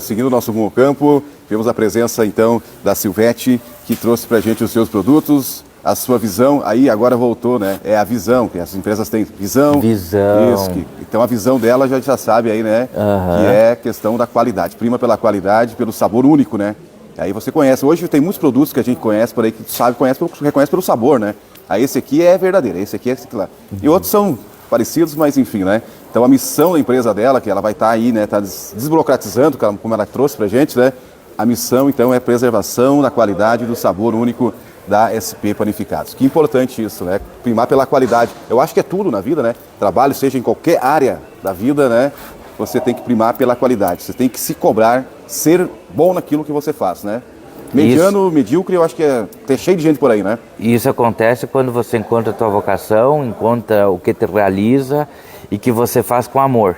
seguindo o nosso Rumo ao Campo. Temos a presença então da Silvete, que trouxe pra gente os seus produtos, a sua visão. Aí agora voltou, né? É a visão, que as empresas têm visão. Visão. Isso, então a visão dela já sabe aí, né? Uhum. Que é questão da qualidade. Prima pela qualidade, pelo sabor único, né? Aí você conhece. Hoje tem muitos produtos que a gente conhece por aí, que reconhece pelo sabor, né? Aí esse aqui é verdadeiro, esse aqui é esse aqui lá. E outros são parecidos, mas enfim, né? Então a missão da empresa dela, que ela vai estar aí, né? Tá desburocratizando, como ela trouxe pra gente, né? A missão, então, é preservação da qualidade do sabor único da SP Panificados. Que importante isso, né? Primar pela qualidade. Eu acho que é tudo na vida, né? Trabalho, seja em qualquer área da vida, né? Você tem que primar pela qualidade. Você tem que se cobrar, ser bom naquilo que você faz, né? Mediano, medíocre, eu acho que tem cheio de gente por aí, né? E isso acontece quando você encontra a tua vocação, encontra o que te realiza e que você faz com amor.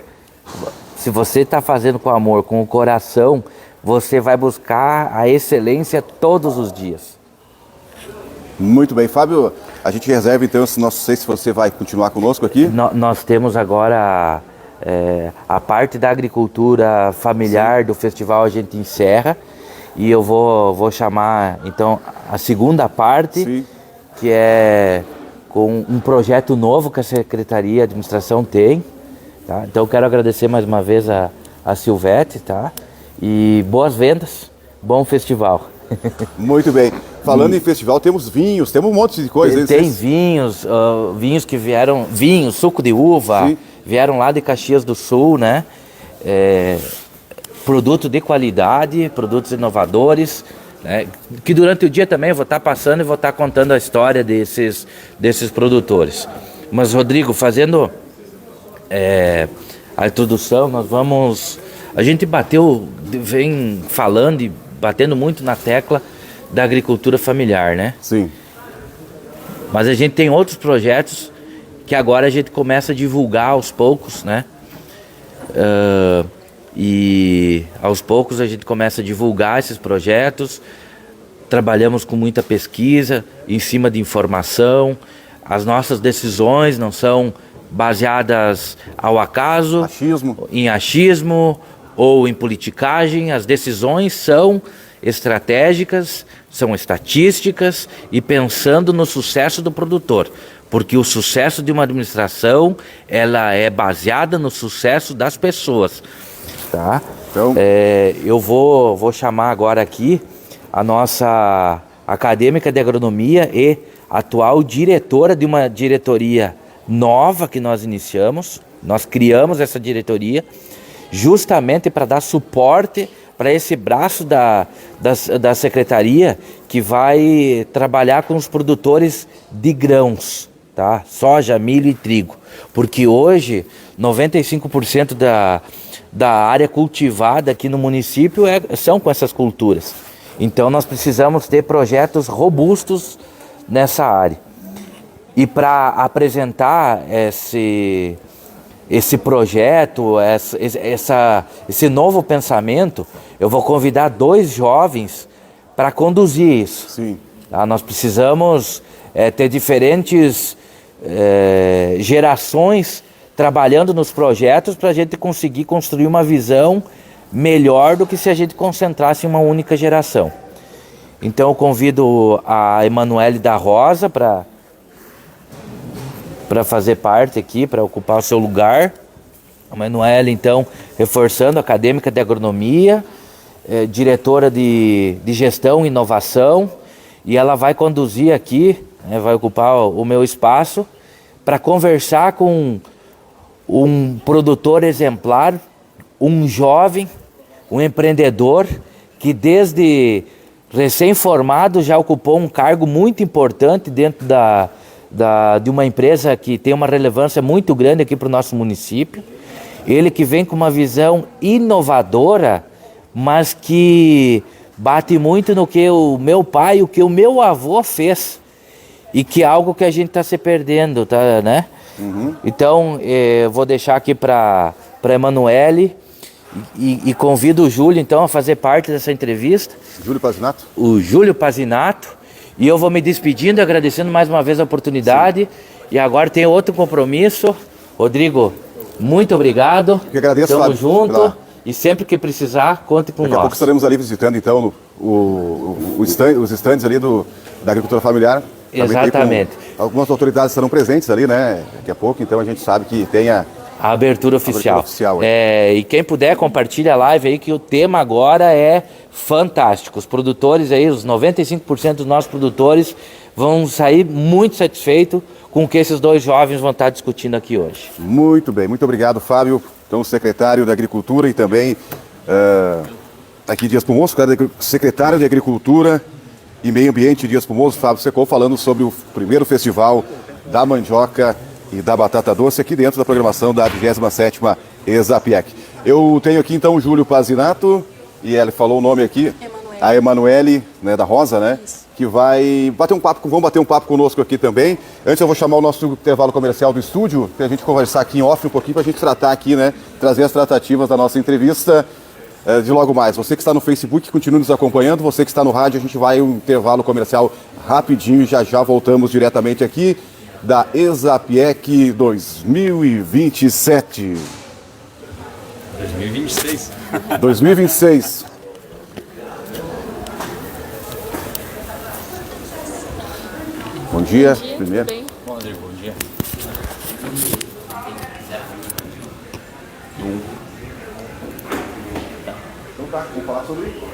Se você está fazendo com amor, com o coração, você vai buscar a excelência todos os dias. Muito bem, Fábio, a gente reserva então, não sei se você vai continuar conosco aqui. Nós temos agora a parte da agricultura familiar do festival, a gente encerra, e eu vou chamar então a segunda parte, Sim. que é com um projeto novo que a Secretaria de Administração tem, tá? Então eu quero agradecer mais uma vez a Silvete, tá? E boas vendas, bom festival. Muito bem. Falando em festival, temos vinhos, temos um monte de coisa. Tem vinhos, vinhos que vieram, suco de uva, Sim. vieram lá de Caxias do Sul, né? Produto de qualidade, produtos inovadores, né? Que durante o dia também eu vou estar passando e vou estar contando a história desses produtores. Mas, Rodrigo, fazendo a introdução, a gente vem falando e batendo muito na tecla da agricultura familiar, né? Sim. Mas a gente tem outros projetos que agora a gente começa a divulgar aos poucos, né? E aos poucos a gente começa a divulgar esses projetos. Trabalhamos com muita pesquisa em cima de informação. As nossas decisões não são baseadas ao acaso, em achismo ou em politicagem. As decisões são estratégicas, são estatísticas e pensando no sucesso do produtor, porque o sucesso de uma administração ela é baseada no sucesso das pessoas, tá? Então, eu vou chamar agora aqui a nossa acadêmica de agronomia e atual diretora de uma diretoria nova que nós iniciamos. Nós criamos essa diretoria justamente para dar suporte para esse braço da secretaria que vai trabalhar com os produtores de grãos, tá? Soja, milho e trigo. Porque hoje 95% da área cultivada aqui no município são com essas culturas. Então nós precisamos ter projetos robustos nessa área. E para apresentar esse projeto, esse novo pensamento, eu vou convidar 2 jovens para conduzir isso. Sim. Tá? Nós precisamos ter diferentes gerações trabalhando nos projetos para a gente conseguir construir uma visão melhor do que se a gente concentrasse em uma única geração. Então eu convido a Emanuele da Rosa para fazer parte aqui, para ocupar o seu lugar. A Emanuele, então, reforçando, acadêmica de agronomia, diretora de gestão e inovação, e ela vai conduzir aqui, vai ocupar o meu espaço, para conversar com um produtor exemplar, um jovem, um empreendedor, que desde recém-formado já ocupou um cargo muito importante dentro de uma empresa que tem uma relevância muito grande aqui para o nosso município. Ele que vem com uma visão inovadora, mas que bate muito no que o meu pai, o que o meu avô fez, e que é algo que a gente está se perdendo, tá, né? Uhum. Então, eu vou deixar aqui para a Emanuele e convido o Júlio, então, a fazer parte dessa entrevista. Júlio Pazinato? O Júlio Pazinato. E eu vou me despedindo, agradecendo mais uma vez a oportunidade. Sim. E agora tem outro compromisso. Rodrigo, muito obrigado. Eu que agradeço, Tamo Fábio, junto. E sempre que precisar, conte com nós. Daqui a pouco estaremos ali visitando, então, os estandes ali da agricultura familiar. Exatamente. Algumas autoridades estarão presentes ali, né? Daqui a pouco, então a gente sabe que tem a abertura oficial. E quem puder, compartilha a live aí, que o tema agora é fantástico. Os produtores aí, os 95% dos nossos produtores vão sair muito satisfeitos com o que esses 2 jovens vão estar discutindo aqui hoje. Muito bem, muito obrigado, Fábio. Então, secretário da Agricultura e também aqui Dias Pomoso, secretário de Agricultura e Meio Ambiente Dias Pomoso, Fábio Secou, falando sobre o primeiro festival da mandioca e da batata doce aqui dentro da programação da 27ª Exapiec. Eu tenho aqui então o Júlio Pazinato, e ele falou o nome aqui, a Emanuele, né, da Rosa, né? Que vão bater um papo conosco aqui também. Antes eu vou chamar o nosso intervalo comercial do estúdio, para a gente conversar aqui em off um pouquinho, para a gente tratar aqui, né? Trazer as tratativas da nossa entrevista de logo mais. Você que está no Facebook, continue nos acompanhando. Você que está no rádio, a gente vai um intervalo comercial rapidinho, já voltamos diretamente aqui da Exapiec 2027. 2026. 2026. Bom dia. Primeiro. Bom, Rodrigo, bom dia. Então tá, vamos falar sobre isso.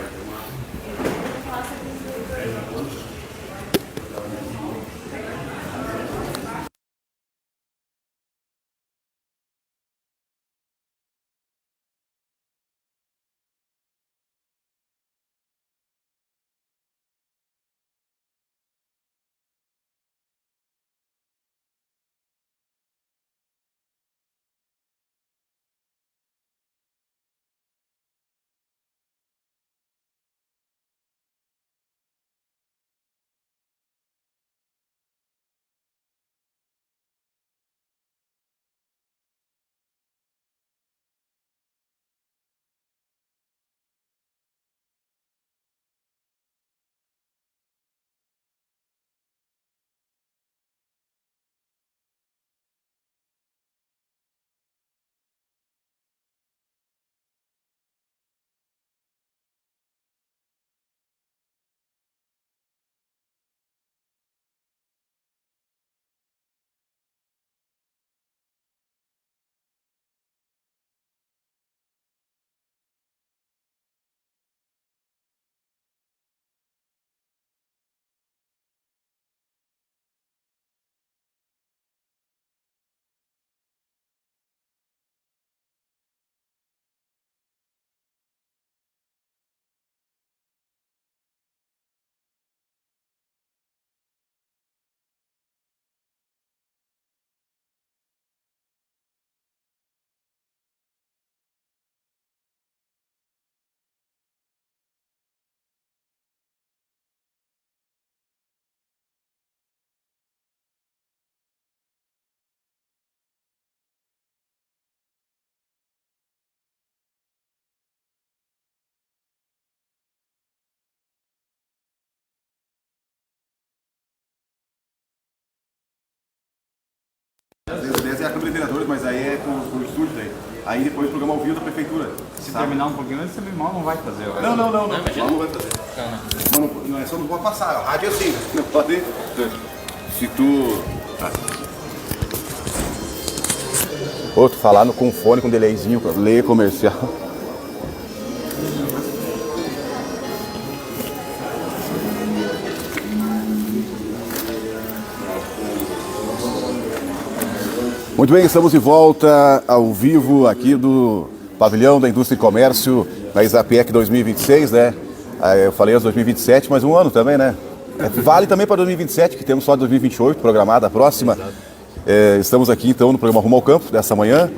Essa é a Câmara de Vereadores, mas aí é com o estúdio daí. Aí depois o programa ao vivo da Prefeitura. Se terminar um pouquinho antes, também mal não vai fazer. Não. Mal não vai fazer. Não é só não pode passar. A rádio é assim, né? Não pode. Se tu. Outro falando com fone, com delayzinho, lei comercial. Muito bem, estamos de volta ao vivo aqui do Pavilhão da Indústria e Comércio, na Exapiec 2026, né? Eu falei aos 2027, mas um ano também, né? Vale também para 2027, que temos só 2028 programada a próxima. Estamos aqui então no programa Rumo ao Campo dessa manhã.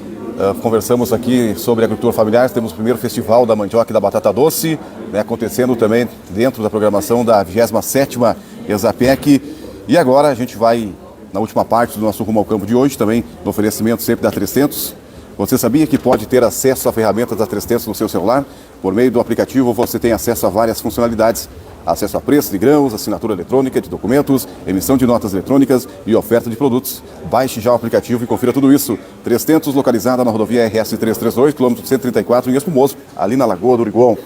Conversamos aqui sobre agricultura familiar, temos o primeiro festival da mandioca e da batata doce, né, acontecendo também dentro da programação da 27ª Exapiec. E agora a gente vai na última parte do nosso Rumo ao Campo de hoje, também no oferecimento sempre da 300. Você sabia que pode ter acesso a ferramentas da 300 no seu celular? Por meio do aplicativo você tem acesso a várias funcionalidades. Acesso a preço de grãos, assinatura eletrônica de documentos, emissão de notas eletrônicas e oferta de produtos. Baixe já o aplicativo e confira tudo isso. 300, localizada na rodovia RS 332, quilômetro 134, em Espumoso, ali na Lagoa do Uriguão.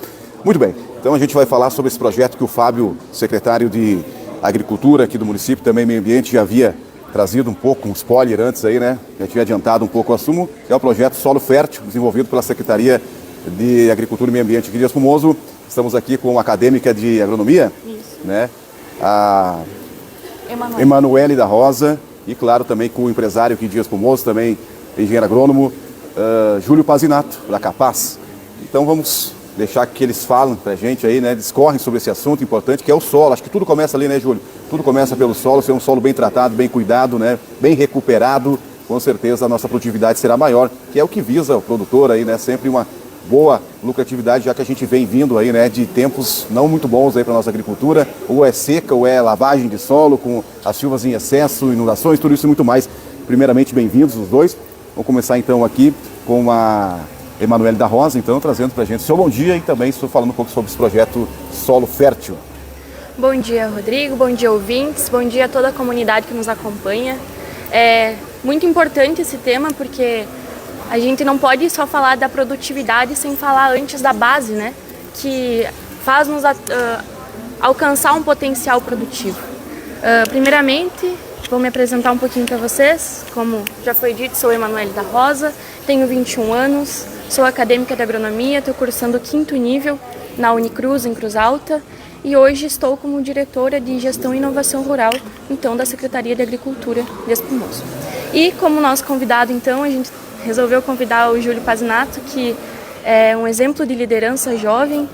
Muito bem, então a gente vai falar sobre esse projeto que o Fábio, secretário de Agricultura aqui do município, também Meio Ambiente, já havia trazido um pouco, um spoiler antes aí, né? Já tinha adiantado um pouco o assunto, que é o projeto Solo Fértil, desenvolvido pela Secretaria de Agricultura e Meio Ambiente aqui de Espumoso. Estamos aqui com uma acadêmica de agronomia, né? A Emanuele da Rosa, e claro também com o empresário aqui de Espumoso, também engenheiro agrônomo, Júlio Pazinato, da Capaz. Então vamos deixar que eles falem pra gente aí, né? Discorrem sobre esse assunto importante que é o solo. Acho que tudo começa ali, né, Júlio? Tudo começa pelo solo, ser um solo bem tratado, bem cuidado, né? Bem recuperado. Com certeza a nossa produtividade será maior, que é o que visa o produtor aí, né? Sempre uma boa lucratividade, já que a gente vem vindo aí, né, de tempos não muito bons aí para nossa agricultura. Ou é seca, ou é lavagem de solo, com as chuvas em excesso, inundações, tudo isso e muito mais. Primeiramente, bem-vindos os dois. Vamos começar então aqui com a Emanuele da Rosa, então, trazendo para a gente o seu bom dia e também estou falando um pouco sobre esse projeto Solo Fértil. Bom dia, Rodrigo. Bom dia, ouvintes. Bom dia a toda a comunidade que nos acompanha. É muito importante esse tema porque a gente não pode só falar da produtividade sem falar antes da base, né? Que faz nos alcançar um potencial produtivo. Primeiramente, vou me apresentar um pouquinho para vocês. Como já foi dito, sou Emanuele da Rosa, tenho 21 anos, sou acadêmica de agronomia, estou cursando o 5º nível na Unicruz, em Cruz Alta, e hoje estou como diretora de Gestão e Inovação Rural, então, da Secretaria de Agricultura de Espumoso. E como nosso convidado, então, a gente resolveu convidar o Júlio Pazinato, que é um exemplo de liderança jovem,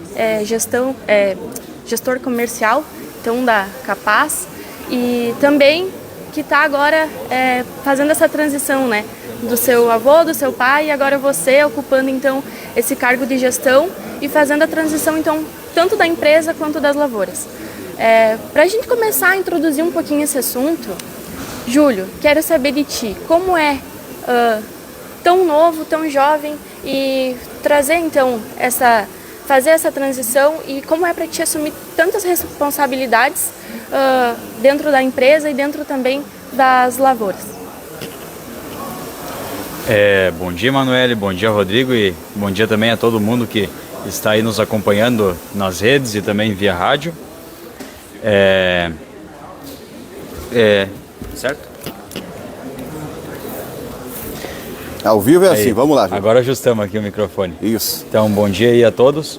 gestor comercial, então, da Capaz, e também que está agora fazendo essa transição, né, do seu avô, do seu pai, e agora você ocupando, então, esse cargo de gestão e fazendo a transição, então, tanto da empresa quanto das lavouras. Para a gente começar a introduzir um pouquinho esse assunto, Júlio, quero saber de ti, como é tão novo, tão jovem, e trazer, então, fazer essa transição, e como é para ti assumir tantas responsabilidades dentro da empresa e dentro também das lavouras. Bom dia, Emanuele, bom dia, Rodrigo, e bom dia também a todo mundo que está aí nos acompanhando nas redes e também via rádio. Certo? Ao vivo é assim, vamos lá, Júlio. Agora ajustamos aqui o microfone. Isso. Então, bom dia aí a todos.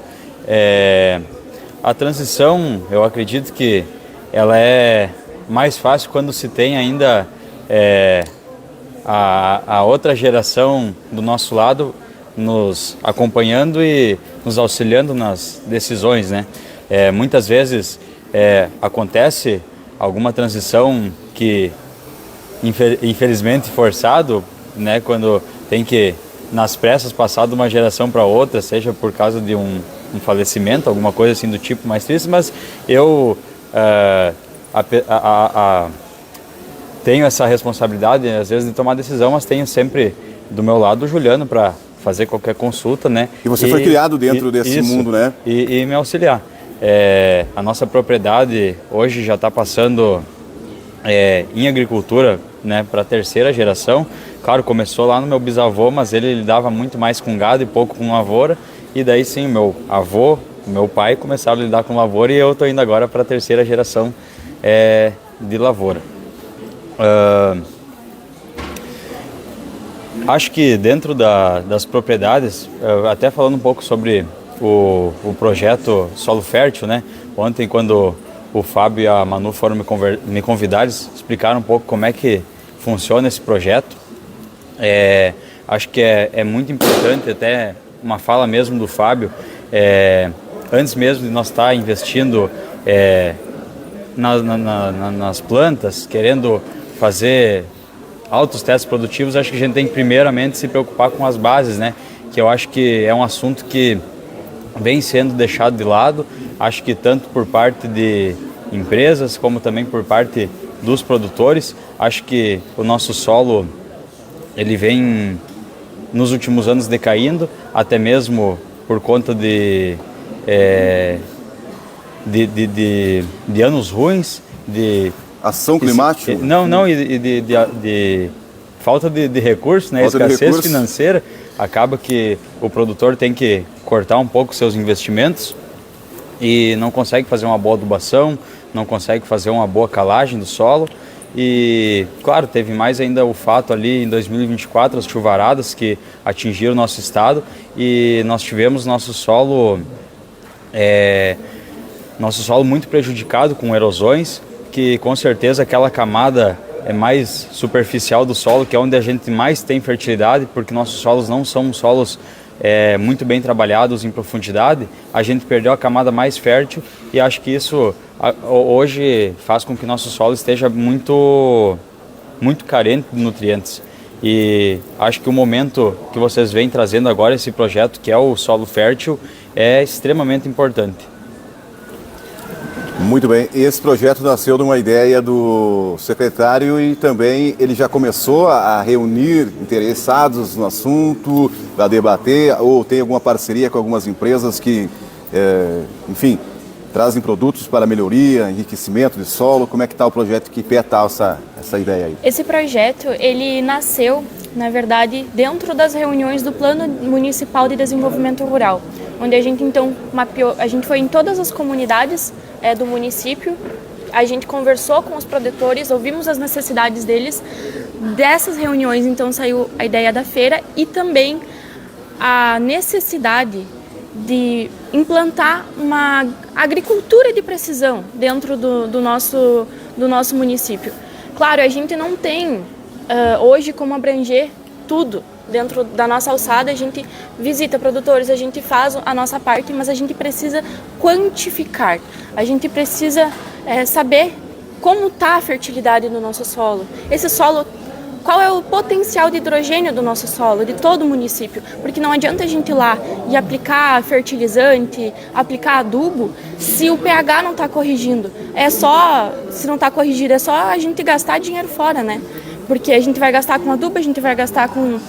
A transição, eu acredito que ela é mais fácil quando se tem ainda a outra geração do nosso lado nos acompanhando e nos auxiliando nas decisões, né? Muitas vezes acontece alguma transição que, infelizmente, forçado, né? Quando tem que, nas pressas, passar de uma geração para outra, seja por causa de um falecimento, alguma coisa assim do tipo mais triste, mas eu tenho essa responsabilidade, às vezes, de tomar decisão, mas tenho sempre do meu lado o Juliano para fazer qualquer consulta, né? E você foi criado dentro desse mundo, né? E me auxiliar. A nossa propriedade hoje já está passando em agricultura, né, para a 3ª geração. Claro, começou lá no meu bisavô, mas ele lidava muito mais com gado e pouco com lavoura. E daí sim, meu avô, meu pai começaram a lidar com lavoura, e eu estou indo agora para a 3ª geração de lavoura. Acho que dentro das propriedades, até falando um pouco sobre o projeto Solo Fértil, né? Ontem, quando o Fábio e a Manu foram me convidar, eles explicaram um pouco como é que funciona esse projeto. Acho que é muito importante, até uma fala mesmo do Fábio, antes mesmo de nós estar investindo nas plantas, querendo fazer altos testes produtivos, acho que a gente tem que primeiramente se preocupar com as bases, né? Que eu acho que é um assunto que vem sendo deixado de lado, acho que tanto por parte de empresas como também por parte dos produtores. Acho que o nosso solo, ele vem nos últimos anos decaindo, até mesmo por conta de anos ruins, de ação climática? E de falta de recursos, né? Escassez financeira. Acaba que o produtor tem que cortar um pouco seus investimentos e não consegue fazer uma boa adubação, não consegue fazer uma boa calagem do solo. E, claro, teve mais ainda o fato ali em 2024, as chuvaradas que atingiram o nosso estado, e nós tivemos nosso solo muito prejudicado com erosões, que com certeza aquela camada mais superficial do solo, que é onde a gente mais tem fertilidade, porque nossos solos não são solos muito bem trabalhados em profundidade, a gente perdeu a camada mais fértil, e acho que isso hoje faz com que nosso solo esteja muito carente de nutrientes. E acho que o momento que vocês vêm trazendo agora, esse projeto que é o Solo Fértil, é extremamente importante. Muito bem, esse projeto nasceu de uma ideia do secretário e também ele já começou a reunir interessados no assunto, a debater, ou tem alguma parceria com algumas empresas que, enfim, trazem produtos para melhoria, enriquecimento de solo. Como é que está o projeto? Que pé está essa ideia aí? Esse projeto, ele nasceu, na verdade, dentro das reuniões do Plano Municipal de Desenvolvimento Rural, onde a gente então mapeou, a gente foi em todas as comunidades do município, a gente conversou com os produtores, ouvimos as necessidades deles. Dessas reuniões, então, saiu a ideia da feira e também a necessidade de implantar uma agricultura de precisão dentro do nosso município. Claro, a gente não tem hoje como abranger tudo. Dentro da nossa alçada, a gente visita produtores, a gente faz a nossa parte, mas a gente precisa quantificar, a gente precisa saber como está a fertilidade do nosso solo. Esse solo, qual é o potencial de hidrogênio do nosso solo, de todo o município, porque não adianta a gente ir lá e aplicar fertilizante, aplicar adubo, se o pH não está corrigindo. Se não está corrigido, é só a gente gastar dinheiro fora, né? Porque a gente vai gastar com adubo, a gente vai gastar com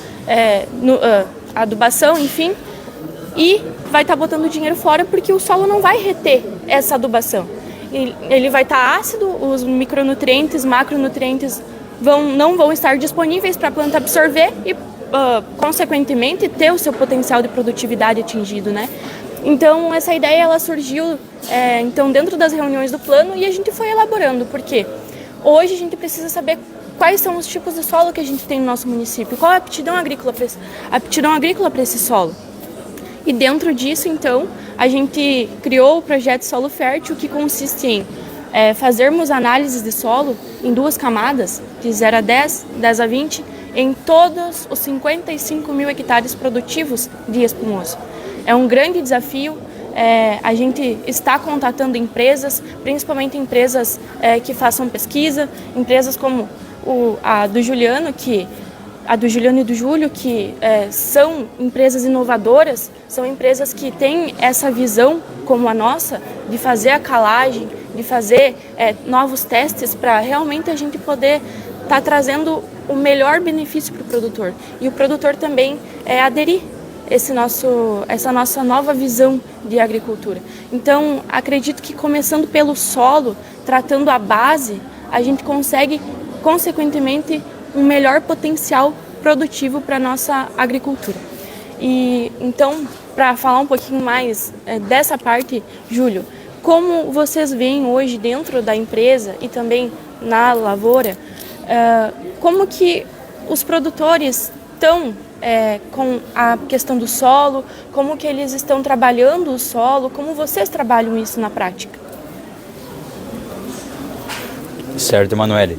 adubação, enfim, e vai estar botando dinheiro fora porque o solo não vai reter essa adubação. Ele vai estar ácido, os micronutrientes, macronutrientes não vão estar disponíveis para a planta absorver e, consequentemente, ter o seu potencial de produtividade atingido, né? Então, essa ideia ela surgiu então, dentro das reuniões do plano e a gente foi elaborando, porque hoje a gente precisa saber quais são os tipos de solo que a gente tem no nosso município, qual é a aptidão agrícola para esse solo. E dentro disso, então, a gente criou o projeto Solo Fértil, que consiste em fazermos análises de solo em 2 camadas, de 0 a 10, 10 a 20, em todos os 55 mil hectares produtivos de Espumoso. É um grande desafio, a gente está contatando empresas, principalmente empresas que façam pesquisa, empresas como a do Juliano e do Júlio, que são empresas inovadoras, são empresas que têm essa visão como a nossa, de fazer a calagem, de fazer novos testes para realmente a gente poder estar trazendo o melhor benefício para o produtor. E o produtor também aderir essa nossa nova visão de agricultura. Então, acredito que começando pelo solo, tratando a base, a gente consegue, consequentemente, um melhor potencial produtivo para a nossa agricultura. E então, para falar um pouquinho mais dessa parte, Júlio, como vocês veem hoje dentro da empresa e também na lavoura, como que os produtores estão com a questão do solo, como que eles estão trabalhando o solo, como vocês trabalham isso na prática? Certo, Emanuele.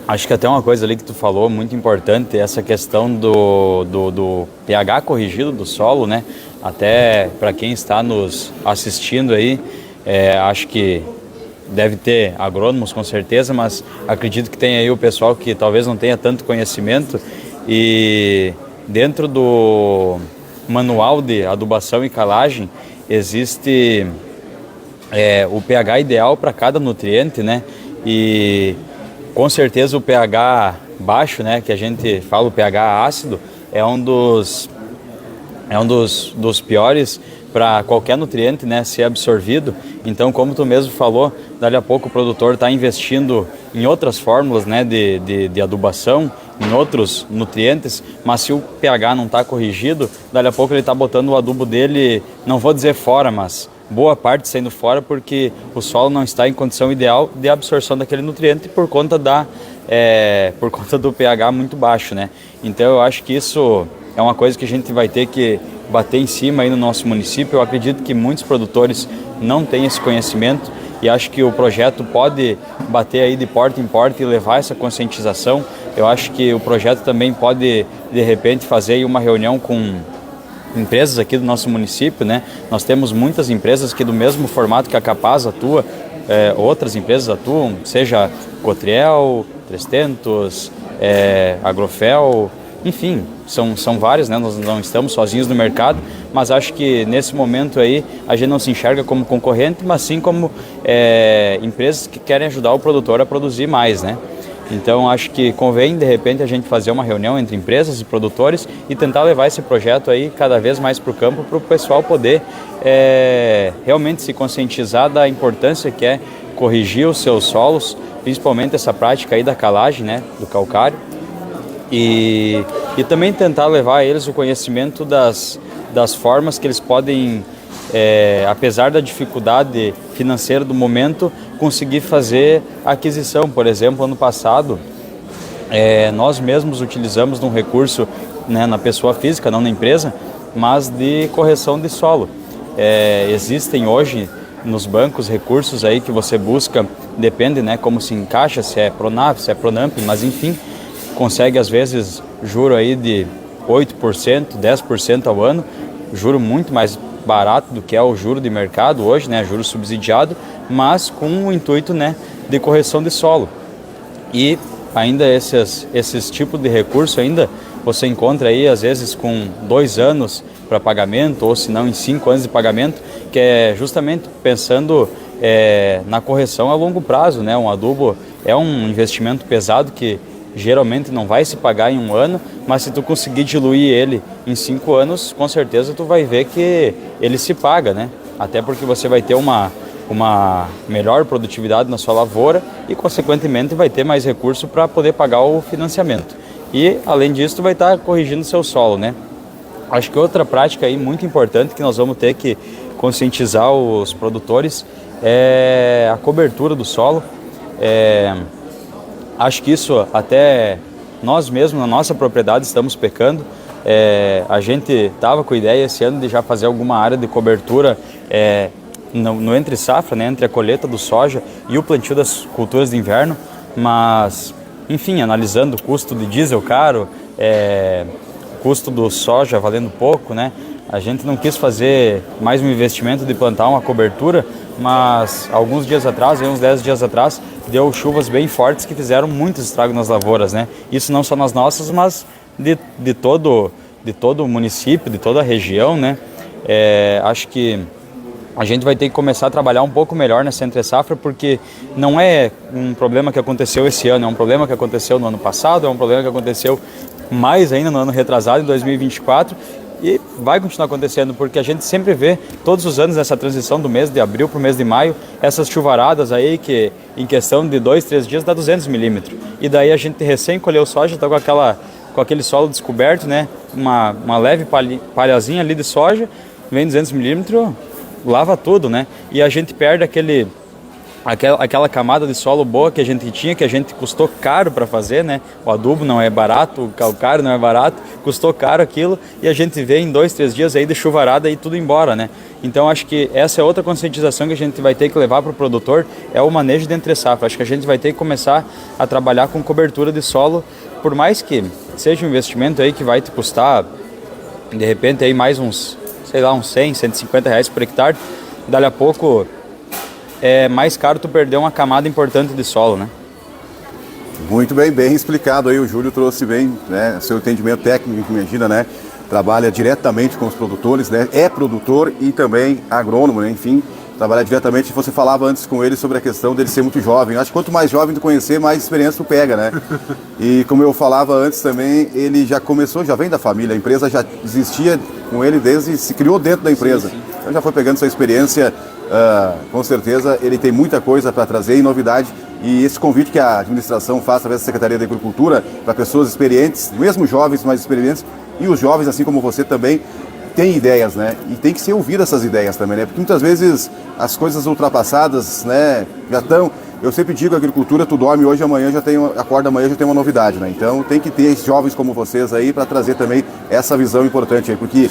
Acho que até uma coisa ali que tu falou, muito importante, essa questão do pH corrigido do solo, né? Até para quem está nos assistindo aí, acho que deve ter agrônomos com certeza, mas acredito que tem aí o pessoal que talvez não tenha tanto conhecimento, e dentro do manual de adubação e calagem existe o pH ideal para cada nutriente, né? E com certeza o pH baixo, né, que a gente fala o pH ácido, é um dos piores para qualquer nutriente, né, ser absorvido. Então, como tu mesmo falou, dali a pouco o produtor está investindo em outras fórmulas, né, de adubação, em outros nutrientes, mas se o pH não está corrigido, dali a pouco ele está botando o adubo dele, não vou dizer fora, mas boa parte saindo fora, porque o solo não está em condição ideal de absorção daquele nutriente por conta do pH muito baixo, né? Então eu acho que isso é uma coisa que a gente vai ter que bater em cima aí no nosso município. Eu acredito que muitos produtores não têm esse conhecimento e acho que o projeto pode bater aí de porta em porta e levar essa conscientização. Eu acho que o projeto também pode, de repente, fazer aí uma reunião com empresas aqui do nosso município, né? Nós temos muitas empresas que do mesmo formato que a Capaz atua, outras empresas atuam, seja Cotriel, 300, Agrofel, enfim, são várias, né? Nós não estamos sozinhos no mercado, mas acho que nesse momento aí a gente não se enxerga como concorrente, mas sim como empresas que querem ajudar o produtor a produzir mais, né? Então acho que convém de repente a gente fazer uma reunião entre empresas e produtores e tentar levar esse projeto aí cada vez mais para o campo, para o pessoal poder realmente se conscientizar da importância que é corrigir os seus solos, principalmente essa prática aí da calagem, né, do calcário, e também tentar levar a eles o conhecimento das formas que eles podem, apesar da dificuldade financeira do momento, conseguir fazer a aquisição. Por exemplo, ano passado, nós mesmos utilizamos um recurso, né, na pessoa física, não na empresa, mas de correção de solo. Existem hoje nos bancos recursos aí que você busca, depende, né, como se encaixa, se é Pronaf, se é Pronamp, mas enfim, consegue às vezes juro aí de 8%, 10% ao ano, juro muito mais barato do que é o juro de mercado hoje, né, juro subsidiado, mas com o intuito, né, de correção de solo. E ainda esses tipos de recurso ainda você encontra aí às vezes com 2 anos para pagamento, ou se não em 5 anos de pagamento, que é justamente pensando na correção a longo prazo, né? Um adubo é um investimento pesado que geralmente não vai se pagar em 1 ano, mas se tu conseguir diluir ele em 5 anos, com certeza tu vai ver que ele se paga, né? Até porque você vai ter uma melhor produtividade na sua lavoura e, consequentemente, vai ter mais recurso para poder pagar o financiamento. E, além disso, tu vai estar corrigindo seu solo, né? Acho que outra prática aí muito importante que nós vamos ter que conscientizar os produtores é a cobertura do solo. Acho que isso até nós mesmos, na nossa propriedade, estamos pecando. A gente estava com a ideia esse ano de já fazer alguma área de cobertura no entre safra, né, entre a colheita do soja e o plantio das culturas de inverno, mas, enfim, analisando o custo de diesel caro, custo do soja valendo pouco, né, a gente não quis fazer mais um investimento de plantar uma cobertura, mas alguns dias atrás, uns 10 dias atrás, deu chuvas bem fortes que fizeram muito estrago nas lavouras, né, isso não só nas nossas, mas de todo o município, de toda a região, né. Acho que a gente vai ter que começar a trabalhar um pouco melhor nessa entre-safra, porque não é um problema que aconteceu esse ano, é um problema que aconteceu no ano passado, é um problema que aconteceu mais ainda no ano retrasado, em 2024, e vai continuar acontecendo, porque a gente sempre vê, todos os anos, nessa transição do mês de abril para o mês de maio, essas chuvaradas aí que, em questão de 2, 3 dias, dá 200 milímetros. E daí a gente recém colheu soja, está com aquele solo descoberto, né? Uma leve palhazinha ali de soja, vem 200 milímetros, lava tudo, né? E a gente perde aquela camada de solo boa que a gente tinha, que a gente custou caro para fazer, né? O adubo não é barato, o calcário não é barato, custou caro aquilo, e a gente vê em 2, 3 dias aí de chuvarada e tudo embora, né? Então acho que essa é outra conscientização que a gente vai ter que levar para o produtor, é o manejo de entre-safra. Acho que a gente vai ter que começar a trabalhar com cobertura de solo, por mais que seja um investimento aí que vai te custar, de repente, aí mais uns 100, 150 reais por hectare, dali a pouco é mais caro tu perder uma camada importante de solo, né? Muito bem explicado aí, o Júlio trouxe bem, né, seu entendimento técnico, imagina, né, trabalha diretamente com os produtores, né, é produtor e também agrônomo, né, enfim, trabalha diretamente. Você falava antes com ele sobre a questão dele ser muito jovem. Acho que quanto mais jovem tu conhecer, mais experiência tu pega, né? E como eu falava antes também, ele já começou, já vem da família, a empresa já existia com ele desde, se criou dentro da empresa. Sim. Então já foi pegando sua experiência, com certeza ele tem muita coisa para trazer e novidade. E esse convite que a administração faz através da Secretaria da Agricultura para pessoas experientes, mesmo jovens mais experientes, e os jovens, assim como você também, tem ideias, né? E tem que ser ouvido essas ideias também, né? Porque muitas vezes as coisas ultrapassadas, né, já estão... Eu sempre digo, a agricultura, tu dorme hoje, amanhã já tem, acorda amanhã já tem uma novidade, né? Então tem que ter jovens como vocês aí para trazer também essa visão importante aí, porque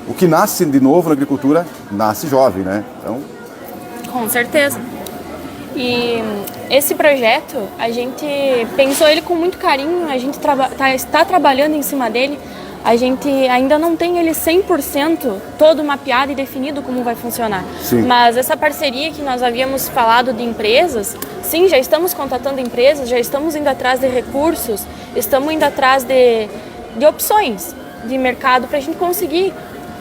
o que nasce de novo na agricultura, nasce jovem, né? Então... Com certeza. E esse projeto, a gente pensou ele com muito carinho, a gente está trabalhando em cima dele. A gente ainda não tem ele 100% todo mapeado e definido como vai funcionar. Sim. Mas essa parceria que nós havíamos falado de empresas, sim, já estamos contatando empresas, já estamos indo atrás de recursos, estamos indo atrás de opções de mercado para a gente conseguir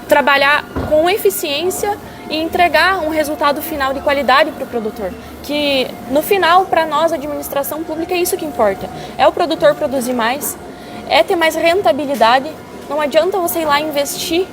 trabalhar com eficiência e entregar um resultado final de qualidade para o produtor. Que no final, para nós, a administração pública, é isso que importa. É o produtor produzir mais, é ter mais rentabilidade. Não adianta você ir lá investir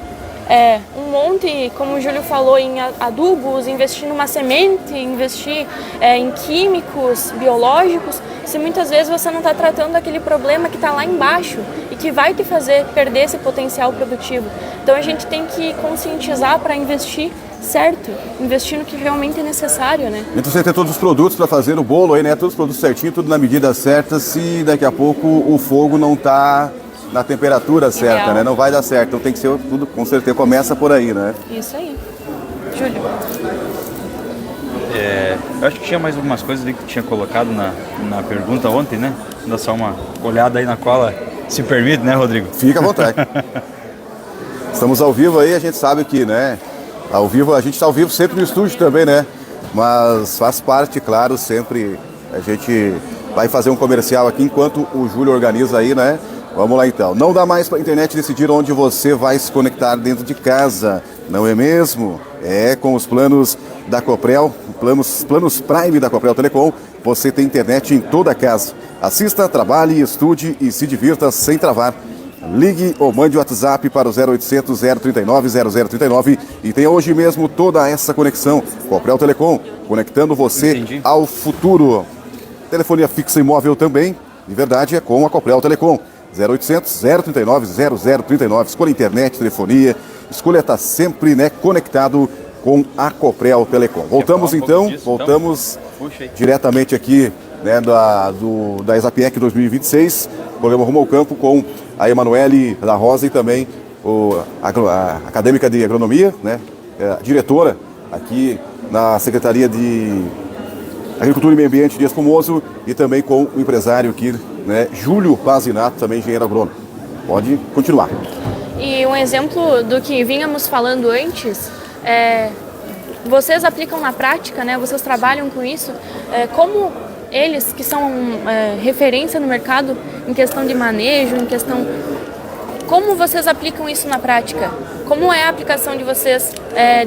um monte, como o Júlio falou, em adubos, investir numa semente, investir em químicos, biológicos, se muitas vezes você não está tratando aquele problema que está lá embaixo e que vai te fazer perder esse potencial produtivo. Então a gente tem que conscientizar para investir certo, investir no que realmente é necessário, né? Então você tem todos os produtos para fazer o bolo aí, né? Todos os produtos certinho, tudo na medida certa, se daqui a pouco o fogo não está na temperatura certa, Ideal. né? Não vai dar certo, então tem que ser tudo, com certeza, começa por aí, né? Isso aí. Júlio. Eu acho que tinha mais algumas coisas ali que tu tinha colocado na pergunta ontem, né? Dá só uma olhada aí na cola, se permite, né, Rodrigo? Fica à vontade. Estamos ao vivo aí, a gente sabe que, né? Ao vivo, a gente está ao vivo sempre no estúdio também, né? Mas faz parte, claro, sempre a gente vai fazer um comercial aqui enquanto o Júlio organiza aí, né? Vamos lá então. Não dá mais para a internet decidir onde você vai se conectar dentro de casa, não é mesmo? Com os planos da Coprel, planos Prime da Coprel Telecom, você tem internet em toda a casa. Assista, trabalhe, estude e se divirta sem travar. Ligue ou mande o WhatsApp para o 0800 039 0039 e tenha hoje mesmo toda essa conexão. Coprel Telecom, conectando você ao futuro. Telefonia fixa e móvel também, de verdade, é com a Coprel Telecom. 0800 039 0039. Escolha internet, telefonia, escolha estar sempre, né, conectado com a Coprel Telecom. Voltamos então, diretamente aqui, né, da Exapiec 2026, programa Rumo ao Campo com a Emanuele da Rosa e também a acadêmica de agronomia, né, diretora aqui na Secretaria de Agricultura e Meio Ambiente de Espumoso e também com o empresário aqui, né, Júlio Pazinato, também engenheiro agrônomo. Pode continuar. E um exemplo do que vínhamos falando antes, vocês aplicam na prática, né? Vocês trabalham com isso, como eles que são referência no mercado em questão de manejo, como vocês aplicam isso na prática? Como é a aplicação de vocês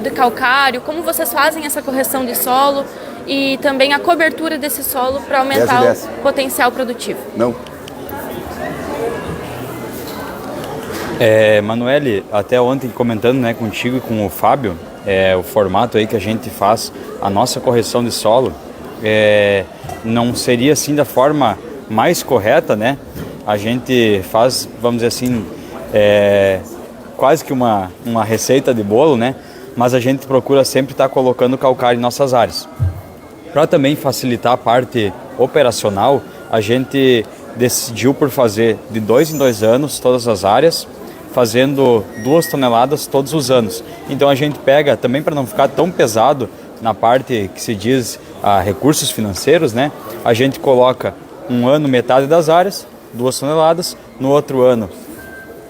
do calcário? Como vocês fazem essa correção de solo e também a cobertura desse solo para aumentar o potencial produtivo? Não. Manuele, até ontem comentando, né, contigo e com o Fábio, o formato aí que a gente faz a nossa correção de solo, não seria assim da forma mais correta, né? A gente faz, vamos dizer assim, quase que uma receita de bolo, né? Mas a gente procura sempre estar colocando calcário em nossas áreas. Para também facilitar a parte operacional, a gente decidiu por fazer de 2 em 2 anos todas as áreas, fazendo 2 toneladas todos os anos. Então a gente pega, também para não ficar tão pesado na parte que se diz recursos financeiros, né? A gente coloca um ano metade das áreas, 2 toneladas, no outro ano,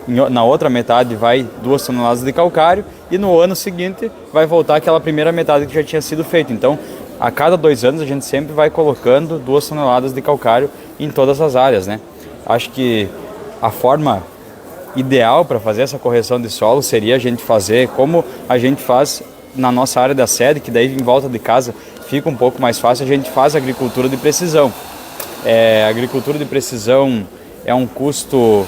na outra metade vai 2 toneladas de calcário e no ano seguinte vai voltar aquela primeira metade que já tinha sido feita. Então, a cada 2 anos a gente sempre vai colocando 2 toneladas de calcário em todas as áreas, né? Acho que a forma ideal para fazer essa correção de solo seria a gente fazer como a gente faz na nossa área da sede, que daí em volta de casa fica um pouco mais fácil, a gente faz agricultura de precisão. A agricultura de precisão é um custo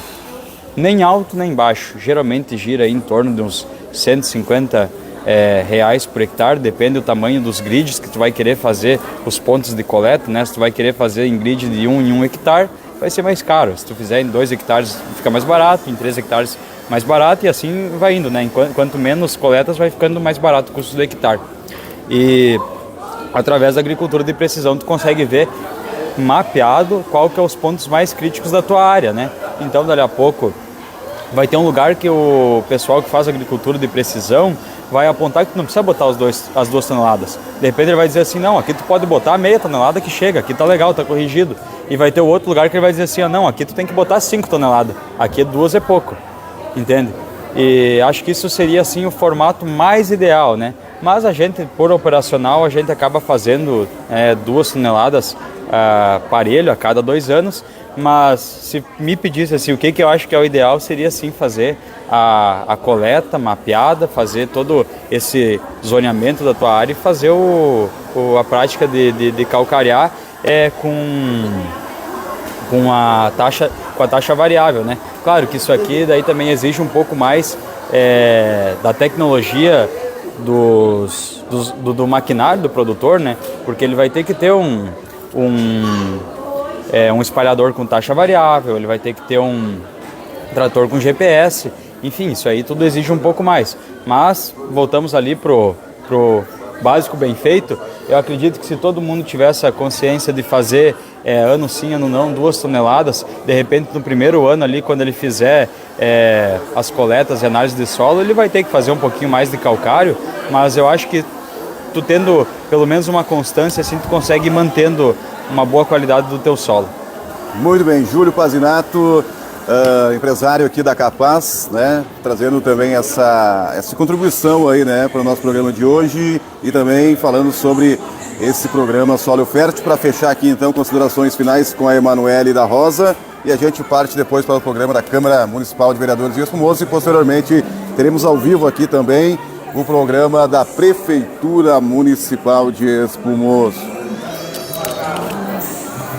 nem alto nem baixo, geralmente gira em torno de uns 150 reais por hectare, depende do tamanho dos grids que tu vai querer fazer, os pontos de coleta, né? Se tu vai querer fazer em grid de 1 em 1 hectare, vai ser mais caro. Se tu fizer em 2 hectares fica mais barato, em 3 hectares mais barato e assim vai indo, né? Quanto menos coletas vai ficando mais barato o custo do hectare. E através da agricultura de precisão tu consegue ver mapeado qual que é os pontos mais críticos da tua área, né? Então dali a pouco vai ter um lugar que o pessoal que faz agricultura de precisão vai apontar que tu não precisa botar as 2 toneladas. De repente ele vai dizer assim, não, aqui tu pode botar meia tonelada que chega, aqui tá legal, tá corrigido. E vai ter o outro lugar que ele vai dizer assim, não, aqui tu tem que botar 5 toneladas, aqui 2 é pouco, entende? E acho que isso seria assim o formato mais ideal, né? Mas a gente, por operacional, a gente acaba fazendo 2 toneladas parelho a cada 2 anos, mas se me pedisse assim, o que eu acho que é o ideal seria assim fazer a coleta mapeada, fazer todo esse zoneamento da tua área e fazer a prática de calcarear com a taxa variável, né? Claro que isso aqui daí também exige um pouco mais da tecnologia do maquinário do produtor, né? Porque ele vai ter que ter um espalhador com taxa variável, ele vai ter que ter um trator com GPS, enfim, isso aí tudo exige um pouco mais. Mas voltamos ali pro básico bem feito. Eu acredito que se todo mundo tivesse a consciência de fazer ano sim, ano não, 2 toneladas, de repente no primeiro ano ali, quando ele fizer as coletas e análise de solo, ele vai ter que fazer um pouquinho mais de calcário, mas eu acho que tu tendo pelo menos uma constância, assim tu consegue ir mantendo uma boa qualidade do teu solo. Muito bem, Júlio Pazinato, empresário aqui da Capaz, né, trazendo também essa contribuição aí, né, para o nosso programa de hoje e também falando sobre esse programa Solo Fértil. Para fechar aqui então, considerações finais com a Emanuele da Rosa e a gente parte depois para o programa da Câmara Municipal de Vereadores de Espumoso e posteriormente teremos ao vivo aqui também o programa da Prefeitura Municipal de Espumoso.